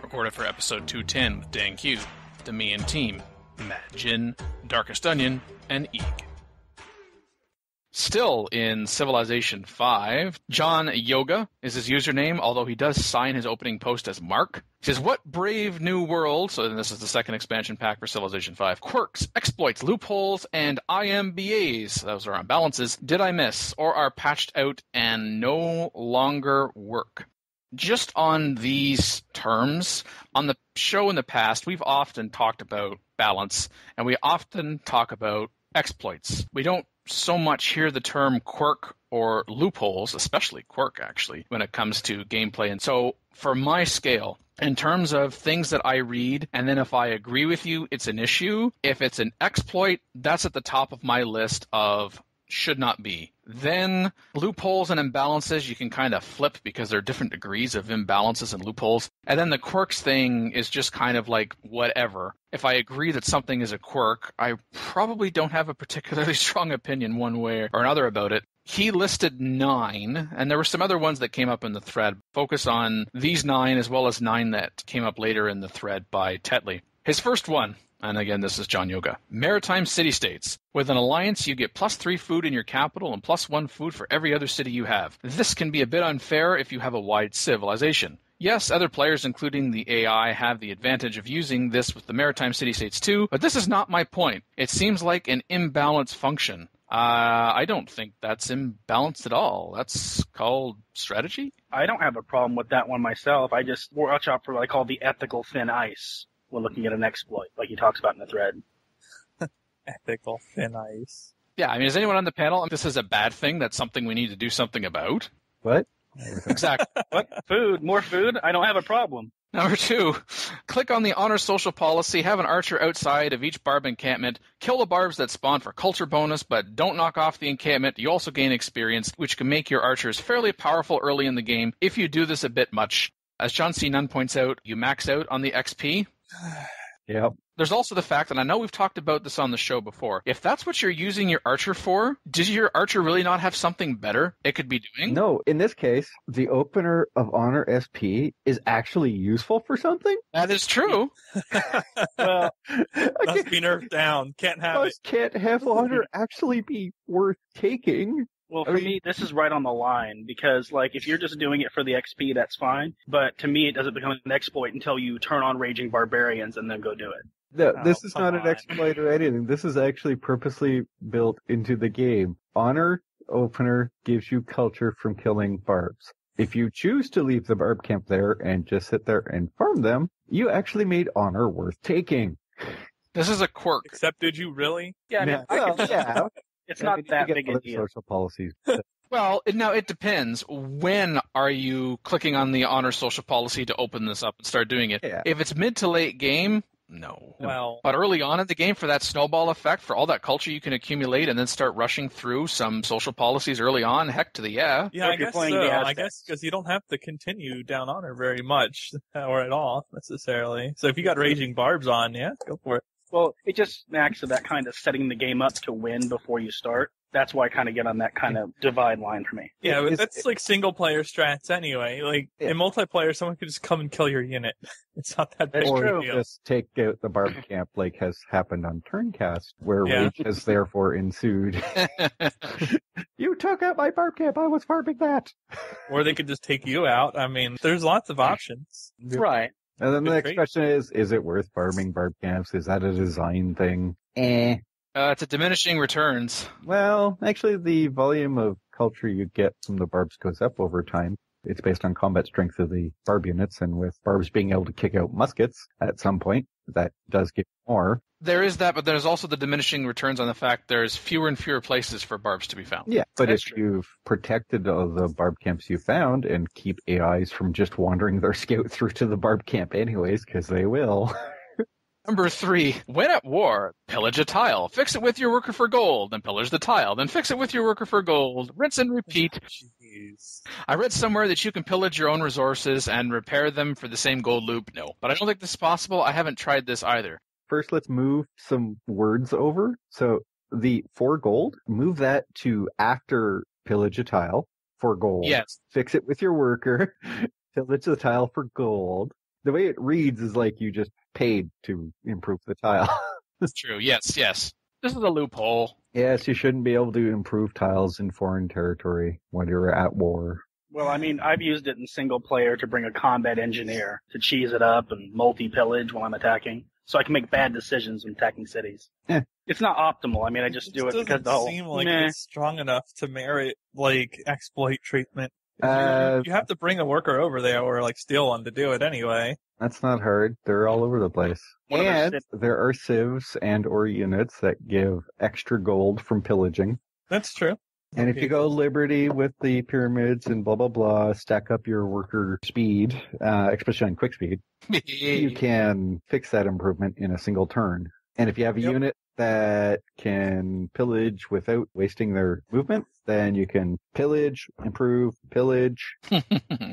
Recorded for episode 210 with Dan Q, the Me and Team, Matt Jin, Darkest Onion, and Eeg. Still in Civilization 5, John Yoga is his username, although he does sign his opening post as Mark. He says, what brave new world, so this is the second expansion pack for Civilization 5, quirks, exploits, loopholes, and IMBAs, those are imbalances, did I miss, or are patched out and no longer work? just on these terms, on the show in the past, we've often talked about balance, and we often talk about exploits. We don't so much hear the term quirk or loopholes, especially quirk, actually, when it comes to gameplay. And so for my scale, in terms of things that I read, and then if I agree with you, it's an issue. If it's an exploit, that's at the top of my list of should not be. Then loopholes and imbalances you can kind of flip because there are different degrees of imbalances and loopholes. And then the quirks thing is just kind of like whatever. If I agree that something is a quirk, I probably don't have a particularly strong opinion one way or another about it. He listed 9, and there were some other ones that came up in the thread. Focus on these 9 as well as 9 that came up later in the thread by Tetley. His first one, and again, this is John Yoga. Maritime city-states. With an alliance, you get +3 food in your capital and +1 food for every other city you have. This can be a bit unfair if you have a wide civilization. Yes, other players, including the AI, have the advantage of using this with the maritime city-states too, but this is not my point. It seems like an imbalanced function. I don't think that's imbalanced at all. That's called strategy? I don't have a problem with that one myself. I just watch out for what I call the ethical thin ice when looking at an exploit, like he talks about in the thread. Ethical thin ice. Yeah, I mean, is anyone on the panel, this is a bad thing? That's something we need to do something about? What? Exactly. What? Food? More food? I don't have a problem. Number 2, click on the honor social policy, have an archer outside of each barb encampment, kill the barbs that spawn for culture bonus, but don't knock off the encampment. You also gain experience, which can make your archers fairly powerful early in the game if you do this a bit much. As John C. Nunn points out, you max out on the XP. Yep. There's also the fact, and I know we've talked about this on the show before, if that's what you're using your archer for, does your archer really not have something better it could be doing? No, in this case, the opener of Honor SP is actually useful for something? That is true. Well, Must be nerfed down. Can't have it. Can't have Honor actually be worth taking? well, for me, this is right on the line because, like, if you're just doing it for the XP, that's fine. But to me, it doesn't become an exploit until you turn on Raging Barbarians and then go do it. No, this Oh, is come not an on. exploit or anything. This is actually purposely built into the game. Honor opener gives you culture from killing barbs. If you choose to leave the barb camp there and just sit there and farm them, you actually made Honor worth taking. This is a quirk. Except, did you really? Yeah, I mean, Yeah. it's I not mean, you that get big a other deal. social policies. Well, now it depends. When are you clicking on the honor social policy to open this up and start doing it? Yeah. If it's mid to late game, no. Well, But early on in the game, for that snowball effect, for all that culture you can accumulate and then start rushing through some social policies early on, heck to the yeah. yeah, Or I if you're guess playing so. the I Aztecs. guess because you don't have to continue down honor very much or at all necessarily. So if you got Raging Barbs on, yeah, go for it. Well, it just smacks of that kind of setting the game up to win before you start. That's why I kind of get on that kind of divide line for me. Yeah, but It's- that's like single player strats anyway. Like Yeah. in multiplayer, someone could just come and kill your unit. It's not that big That's of Or a true. deal. just take out the barb camp like has happened on Turncast, where Yeah. rage has therefore ensued. You took out my barb camp, I was farming that. Or they could just take you out. I mean, there's lots of options. Right. And then the Good next trade. question is it worth farming barb camps? Is that a design thing? It's a diminishing returns. Well, actually, the volume of culture you get from the barbs goes up over time. It's based on combat strength of the barb units, and with barbs being able to kick out muskets at some point, that does get more. There is that, but there's also the diminishing returns on the fact there's fewer and fewer places for barbs to be found. Yeah, but That's if you've protected all the barb camps you found and keep AIs from just wandering their scout through to the barb camp anyways, because they will. Number 3, when at war, pillage a tile. Fix it with your worker for gold, then pillage the tile, then fix it with your worker for gold. Rinse and repeat. Jeez. I read somewhere that you can pillage your own resources and repair them for the same gold loop. No, but I don't think this is possible. I haven't tried this either. First, let's move some words over. So the for gold, move that to after pillage a tile for gold. Yes. Fix it with your worker. Pillage the tile for gold. The way it reads is like you just paid to improve the tile. That's true. Yes, yes. This is a loophole. Yes, you shouldn't be able to improve tiles in foreign territory when you're at war. Well, I mean, I've used it in single player to bring a combat engineer to cheese it up and multi-pillage while I'm attacking, so I can make bad decisions when attacking cities. Eh. It's not optimal. I mean, I just do it because the whole seem like meh. it's strong enough to merit like exploit treatment. You have to bring a worker over there or like steal one to do it anyway. That's not hard. They're all over the place. What are And the there are civs and or units that give extra gold from pillaging. That's true. And if you go Liberty with the pyramids and blah, blah, blah, stack up your worker speed, especially on quick speed, you can fix that improvement in a single turn. And if you have a unit that can pillage without wasting their movement, then you can pillage, improve, pillage.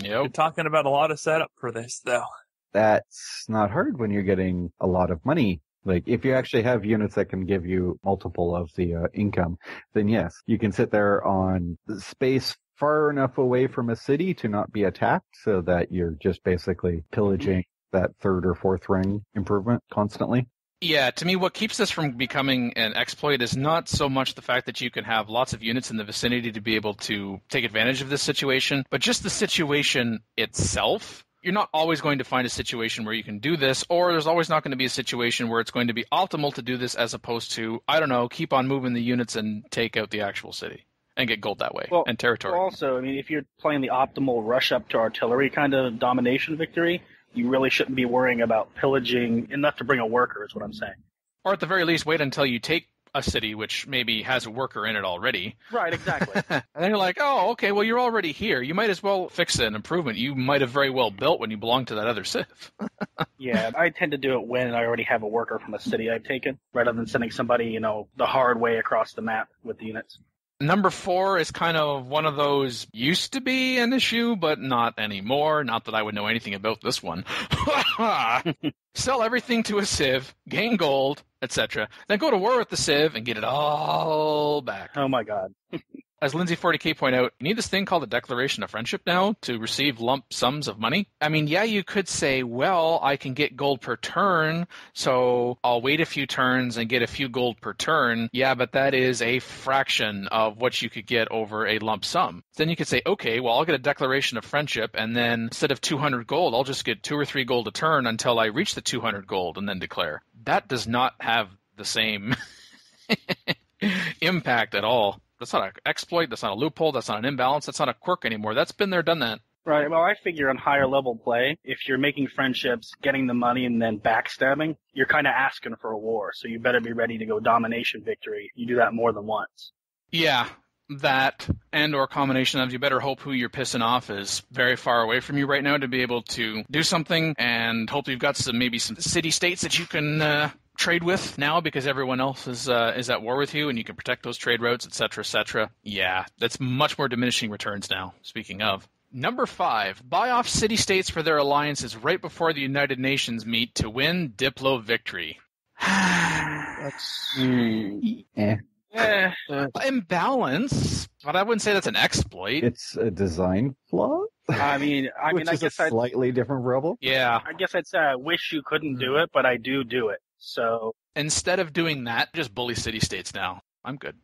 You're talking about a lot of setup for this, though. That's not hard when you're getting a lot of money. Like, if you actually have units that can give you multiple of the income, then yes, you can sit there on space far enough away from a city to not be attacked so that you're just basically pillaging that third or fourth ring improvement constantly. Yeah, to me, what keeps this from becoming an exploit is not so much the fact that you can have lots of units in the vicinity to be able to take advantage of this situation, but just the situation itself. You're not always going to find a situation where you can do this, or there's always not going to be a situation where it's going to be optimal to do this as opposed to, I don't know, keep on moving the units and take out the actual city and get gold that way and territory. Also, I mean, if you're playing the optimal rush up to artillery kind of domination victory, you really shouldn't be worrying about pillaging enough to bring a worker, is what I'm saying. Or at the very least, wait until you take a city which maybe has a worker in it already. Right, exactly. And then you're like, oh, okay, well, you're already here. You might as well fix an improvement you might have very well built when you belong to that other civ. Yeah, I tend to do it when I already have a worker from a city I've taken, rather than sending somebody, the hard way across the map with the units. Number 4 is kind of one of those used to be an issue, but not anymore. Not that I would know anything about this one. Sell everything to a civ, gain gold, etc. Then go to war with the civ and get it all back. Oh my god. As Lindsay 40K pointed out, you need this thing called a Declaration of Friendship now to receive lump sums of money. I mean, yeah, you could say, well, I can get gold per turn, so I'll wait a few turns and get a few gold per turn. Yeah, but that is a fraction of what you could get over a lump sum. Then you could say, okay, well, I'll get a Declaration of Friendship, and then instead of 200 gold, I'll just get 2 or 3 gold a turn until I reach the 200 gold and then declare. That does not have the same impact at all. That's not an exploit. That's not a loophole. That's not an imbalance. That's not a quirk anymore. That's been there, done that. Right. Well, I figure on higher level play, if you're making friendships, getting the money, and then backstabbing, you're kind of asking for a war. So you better be ready to go domination victory. You do that more than once. Yeah, that and or combination of you better hope who you're pissing off is very far away from you right now to be able to do something, and hope you've got maybe some city-states that you can trade with now because everyone else is at war with you and you can protect those trade routes, etc., etc. Yeah, that's much more diminishing returns now, speaking of. Number 5, buy off city-states for their alliances right before the United Nations meet to win Diplo victory. That's... Imbalance, but I wouldn't say that's an exploit. It's a design flaw? I mean, I guess a slightly different problem. Yeah. I guess I'd say I wish you couldn't do it, but I do it. So instead of doing that, just bully city-states now. I'm good.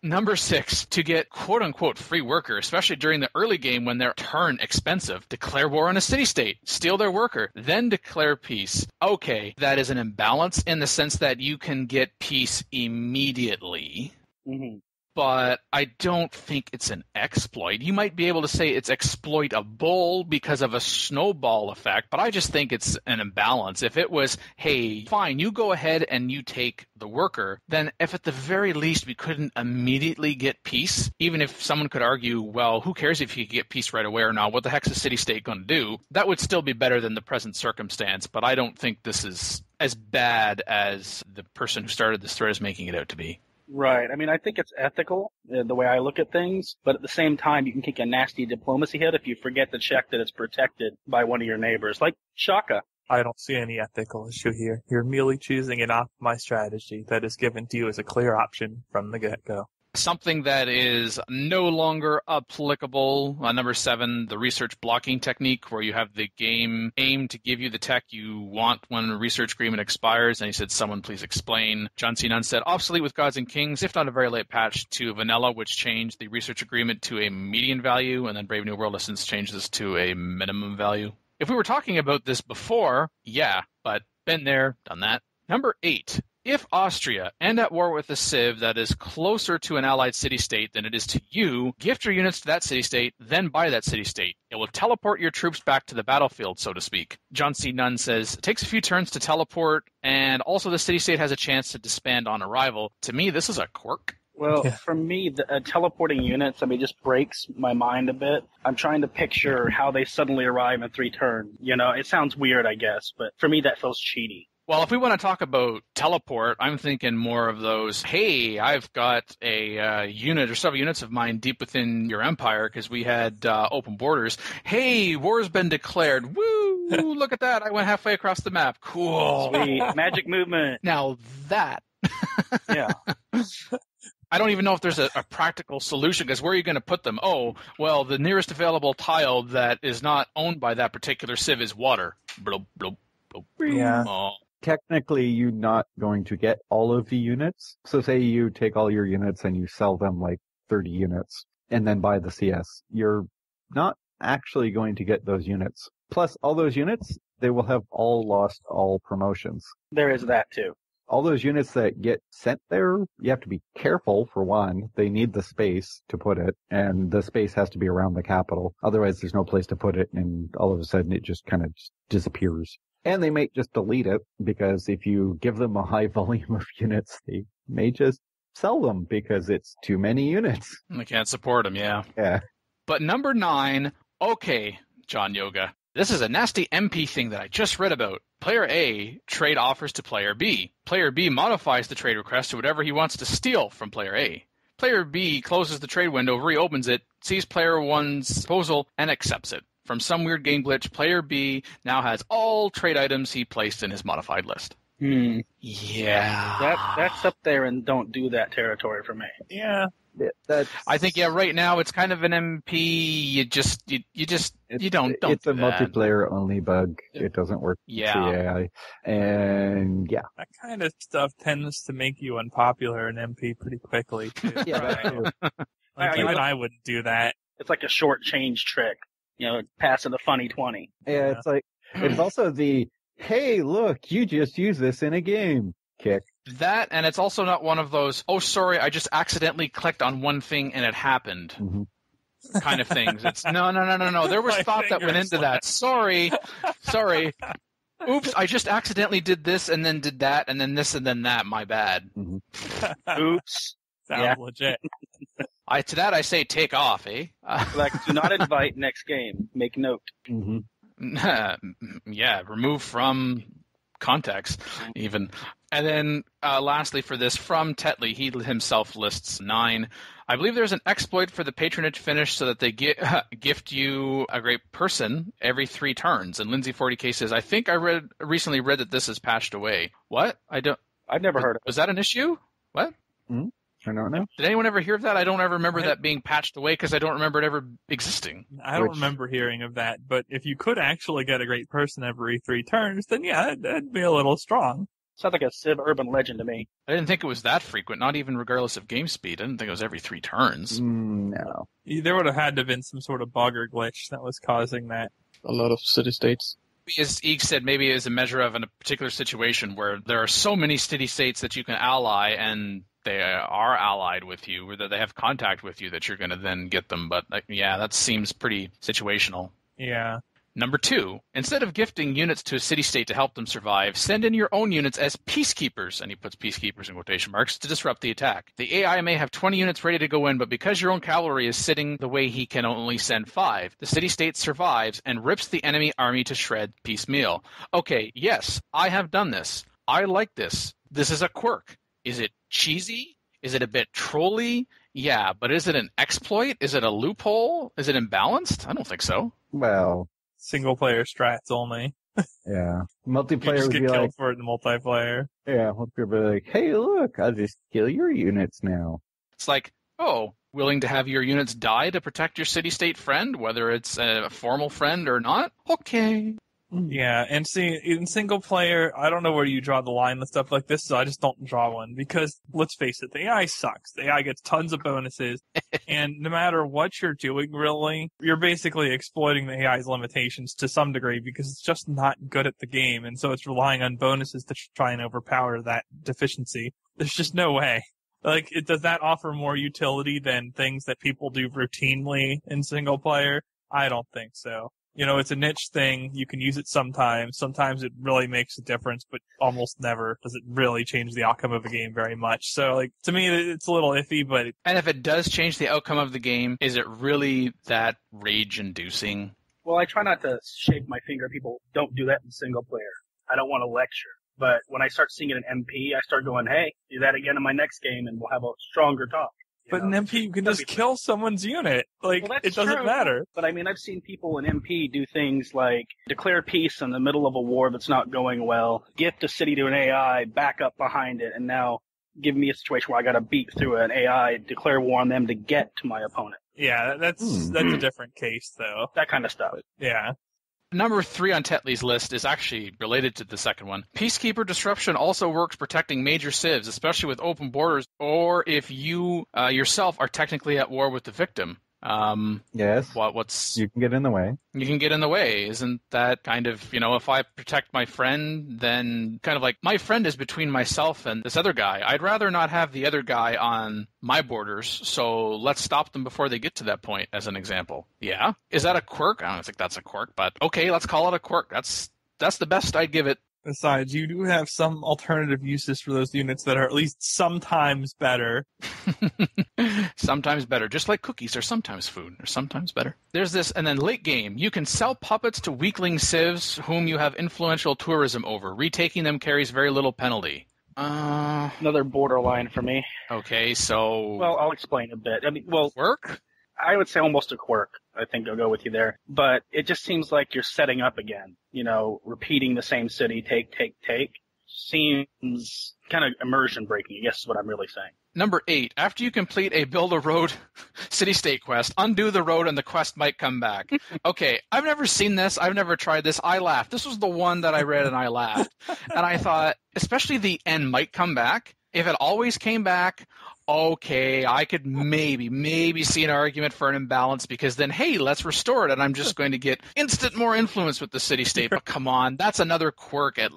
Number 6, to get quote-unquote free worker, especially during the early game when they're turn expensive, declare war on a city-state, steal their worker, then declare peace. Okay, that is an imbalance in the sense that you can get peace immediately. Mm-hmm. But I don't think it's an exploit. You might be able to say it's exploitable because of a snowball effect, but I just think it's an imbalance. If it was, hey, fine, you go ahead and you take the worker, then if at the very least we couldn't immediately get peace, even if someone could argue, well, who cares if you get peace right away or not, what the heck's a city-state going to do? That would still be better than the present circumstance, but I don't think this is as bad as the person who started this thread is making it out to be. Right. I mean, I think it's ethical, the way I look at things, but at the same time, you can kick a nasty diplomacy hit if you forget to check that it's protected by one of your neighbors, like Shaka. I don't see any ethical issue here. You're merely choosing an optimized strategy that is given to you as a clear option from the get-go. Something that is no longer applicable. Number 7, the research blocking technique, where you have the game aim to give you the tech you want when a research agreement expires. And he said, someone please explain. John C. Nunn said, obsolete with Gods and Kings, if not a very late patch to Vanilla, which changed the research agreement to a median value, and then Brave New World has since changed this to a minimum value. If we were talking about this before, yeah, but been there, done that. Number 8. If Austria end at war with a civ that is closer to an allied city-state than it is to you, gift your units to that city-state, then buy that city-state. It will teleport your troops back to the battlefield, so to speak. John C. Nunn says, it takes a few turns to teleport, and also the city-state has a chance to disband on arrival. To me, this is a quirk. Well, for me, teleporting units, just breaks my mind a bit. I'm trying to picture how they suddenly arrive in 3 turns. It sounds weird, I guess, but for me, that feels cheaty. Well, if we want to talk about teleport, I'm thinking more of those, hey, I've got a unit or several units of mine deep within your empire because we had open borders. Hey, war's been declared. Woo, look at that. I went halfway across the map. Cool. Sweet. Magic movement. Now that. Yeah. I don't even know if there's a practical solution, because where are you going to put them? Oh, well, the nearest available tile that is not owned by that particular civ is water. Bloop, bloop, bloop. Yeah. Oh. Technically, you're not going to get all of the units. So say you take all your units and you sell them like 30 units and then buy the CS. You're not actually going to get those units. Plus, all those units, they will have all lost all promotions. There is that, too. All those units that get sent there, you have to be careful, for one. They need the space to put it, and the space has to be around the capital. Otherwise, there's no place to put it, and all of a sudden it just kind of disappears. And they may just delete it, because if you give them a high volume of units, they may just sell them because it's too many units. They can't support them, yeah. Yeah. But number 9, okay, John Yoga. This is a nasty MP thing that I just read about. Player A trade offers to Player B. Player B modifies the trade request to whatever he wants to steal from Player A. Player B closes the trade window, reopens it, sees Player 1's proposal, and accepts it. From some weird game glitch, Player B now has all trade items he placed in his modified list. Yeah. That's up there and don't do that territory for me. Yeah. I think, right now it's kind of an MP. You don't It's do a that. multiplayer only bug. It doesn't work with CAI. And yeah. That kind of stuff tends to make you unpopular in MP pretty quickly, too. I wouldn't do that. It's like a short change trick. Passing the funny 20. Yeah, it's also the, hey, look, you just used this in a game kick. That, and it's also not one of those, oh, sorry, I just accidentally clicked on one thing and it happened kind of things. It's no. There was thought that went into that. Sorry. Oops, I just accidentally did this and then did that and then this and then that. My bad. Oops. Sounds legit. To that I say take off, eh? Do not invite next game. Make note. Yeah, remove from context, even. And then lastly for this, from Tetley, he himself lists 9. I believe there's an exploit for the patronage finish so that they gift you a great person every 3 turns. And Lindsay 40K says, I think I recently read that this is patched away. What? I've never heard of it. Was that an issue? What? I don't know. Did anyone ever hear of that? I don't ever remember that being patched away because I don't remember it ever existing. I don't remember hearing of that, but if you could actually get a great person every 3 turns, then yeah, that'd be a little strong. Sounds like a Civ urban legend to me. I didn't think it was that frequent, not even regardless of game speed. I didn't think it was every 3 turns. No. There would have had to have been some sort of bug or glitch that was causing that. A lot of city-states. As Eek said, maybe it is a measure of a particular situation where there are so many city-states that you can ally and they are allied with you, or that they have contact with you, that you're going to then get them. But yeah, that seems pretty situational. Yeah. Number 2, instead of gifting units to a city-state to help them survive, send in your own units as peacekeepers, and he puts peacekeepers in quotation marks, to disrupt the attack. The AI may have 20 units ready to go in, but because your own cavalry is sitting the way he can only send 5, the city-state survives and rips the enemy army to shred piecemeal. Okay, yes, I have done this. I like this. This is a quirk. Is it cheesy? Is it a bit trolly? Yeah, but is it an exploit? Is it a loophole? Is it imbalanced? I don't think so. Well, Single player strats only. yeah. You Multiplayer just would get be killed like, for it in multiplayer. yeah, multiplayer would be like, hey, look, I'll just kill your units now. It's like, oh, willing to have your units die to protect your city-state friend, whether it's a formal friend or not? Okay. Yeah, and see, in single player, I don't know where you draw the line with stuff like this, so I just don't draw one. Because, let's face it, the AI sucks. The AI gets tons of bonuses, and no matter what you're doing, really, you're basically exploiting the AI's limitations to some degree, because it's just not good at the game, and so it's relying on bonuses to try and overpower that deficiency. There's just no way. Like, does that offer more utility than things that people do routinely in single player? I don't think so. You know, it's a niche thing. You can use it sometimes. Sometimes it really makes a difference, but almost never does it really change the outcome of a game very much. So, like, to me, it's a little iffy, but... And if it does change the outcome of the game, is it really that rage-inducing? Well, I try not to shake my finger at people. Don't do that in single player. I don't want to lecture. But when I start seeing it in MP, I start going, hey, do that again in my next game, and we'll have a stronger talk. But in MP, you can just kill someone's unit. Like, well, it doesn't matter. But I mean, I've seen people in MP do things like declare peace in the middle of a war that's not going well, gift a city to an AI, back up behind it, and now give me a situation where I got to beat through an AI, declare war on them to get to my opponent. Yeah, that's a different case, though. That kind of stuff. Yeah. Number 3 on Tetley's list is actually related to the second one. Peacekeeper disruption also works protecting major civs, especially with open borders, or if you yourself are technically at war with the victim. Yes. What's you can get in the way. You can get in the way. Isn't that kind of, if I protect my friend, then kind of like my friend is between myself and this other guy. I'd rather not have the other guy on my borders, so let's stop them before they get to that point, as an example. Yeah. Is that a quirk? I don't think that's a quirk, but okay, let's call it a quirk. That's the best I'd give it. Besides, you do have some alternative uses for those units that are at least sometimes better. Sometimes better. Just like cookies are sometimes food. They're sometimes better. There's this, and then late game. You can sell puppets to weakling civs whom you have influential tourism over. Retaking them carries very little penalty. Another borderline for me. Okay, so... Well, I'll explain a bit. Quirk? I would say almost a quirk. I think I'll go with you there. But it just seems like you're setting up again. Repeating the same city, take. Seems kind of immersion breaking, I guess is what I'm really saying. Number 8. After you complete a build a road city-state quest, undo the road and the quest might come back. Okay, I've never seen this. I've never tried this. I laughed. This was the one that I read and I laughed. And I thought, especially the end might come back. If it always came back, okay, I could maybe see an argument for an imbalance because then, hey, let's restore it, and I'm just going to get instant more influence with the city-state. But come on, that's another quirk at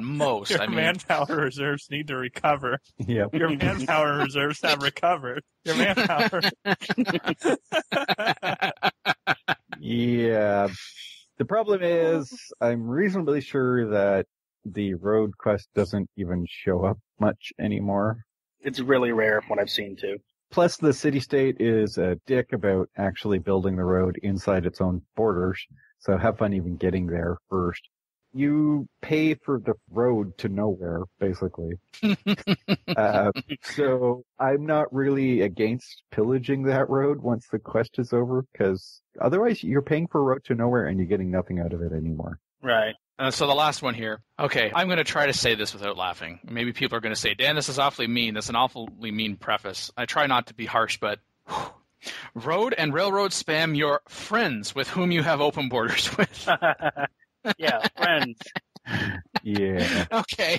most. Your manpower reserves need to recover. Yep. Your manpower reserves have recovered. Your manpower. Yeah. The problem is, I'm reasonably sure that the road quest doesn't even show up much anymore. It's really rare from what I've seen, too. Plus, the city-state is a dick about actually building the road inside its own borders, so have fun even getting there first. You pay for the road to nowhere, basically. So I'm not really against pillaging that road once the quest is over, because otherwise you're paying for a road to nowhere and you're getting nothing out of it anymore. Right. So the last one here. Okay, I'm going to try to say this without laughing. Maybe people are going to say, Dan, this is awfully mean. That's an awfully mean preface. I try not to be harsh, but road and railroad spam your friends with whom you have open borders with. Yeah, friends. Yeah. Okay.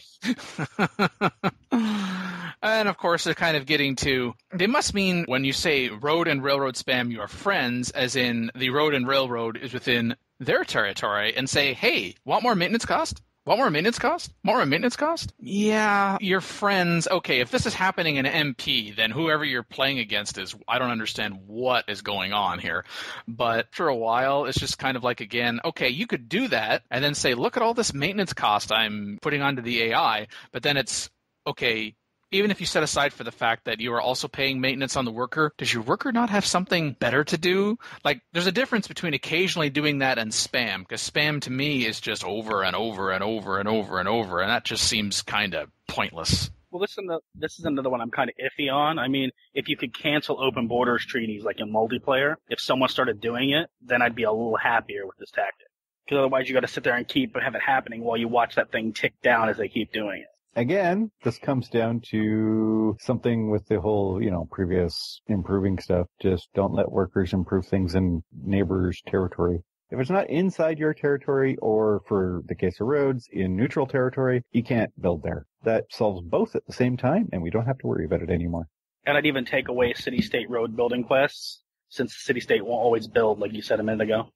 And of course, they're kind of getting to, they must mean when you say road and railroad spam your friends, as in the road and railroad is within their territory, and say, hey, want more maintenance cost? Want more maintenance cost? More maintenance cost? Yeah, your friends. Okay, if this is happening in MP, then whoever you're playing against is, I don't understand what is going on here. But after a while, it's just kind of like, again, okay, you could do that and then say, look at all this maintenance cost I'm putting onto the AI. But then it's, okay, even if you set aside for the fact that you are also paying maintenance on the worker, does your worker not have something better to do? Like, there's a difference between occasionally doing that and spam, because spam to me is just over and over and over and over and over, and that just seems kind of pointless. Well, this is another one I'm kind of iffy on. I mean, if you could cancel open borders treaties like in multiplayer, if someone started doing it, then I'd be a little happier with this tactic. Because otherwise you got to sit there and have it happening while you watch that thing tick down as they keep doing it. Again, this comes down to something with the whole, previous improving stuff. Just don't let workers improve things in neighbors' territory. If it's not inside your territory, or for the case of roads, in neutral territory, you can't build there. That solves both at the same time, and we don't have to worry about it anymore. And I'd even take away city-state road building quests, since the city-state won't always build, like you said a minute ago,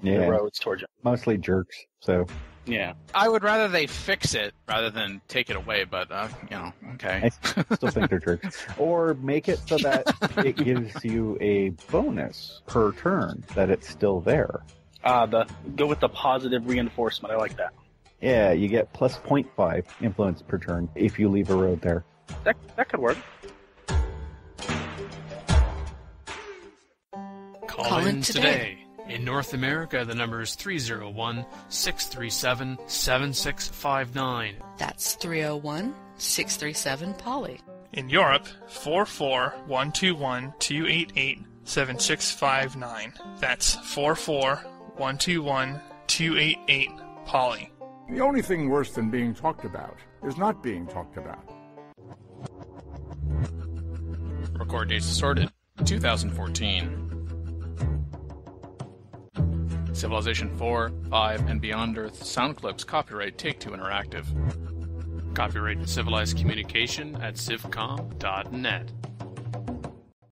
the roads towards you. Mostly jerks, so... Yeah. I would rather they fix it rather than take it away, but, okay. I still think they're jerks. Or make it so that it gives you a bonus per turn, that it's still there. Go with the positive reinforcement. I like that. Yeah, you get plus 0.5 influence per turn if you leave a road there. That could work. Call in today. In North America, the number is 301-637-7659. That's 301-637-POLY. In Europe, 44-121-288-7659. That's 44-121-288-POLY. The only thing worse than being talked about is not being talked about. Record dates assorted. 2014. Civilization 4, 5, and Beyond Earth sound clips. Copyright Take-Two Interactive. Copyright Civilized Communication at civcom.net.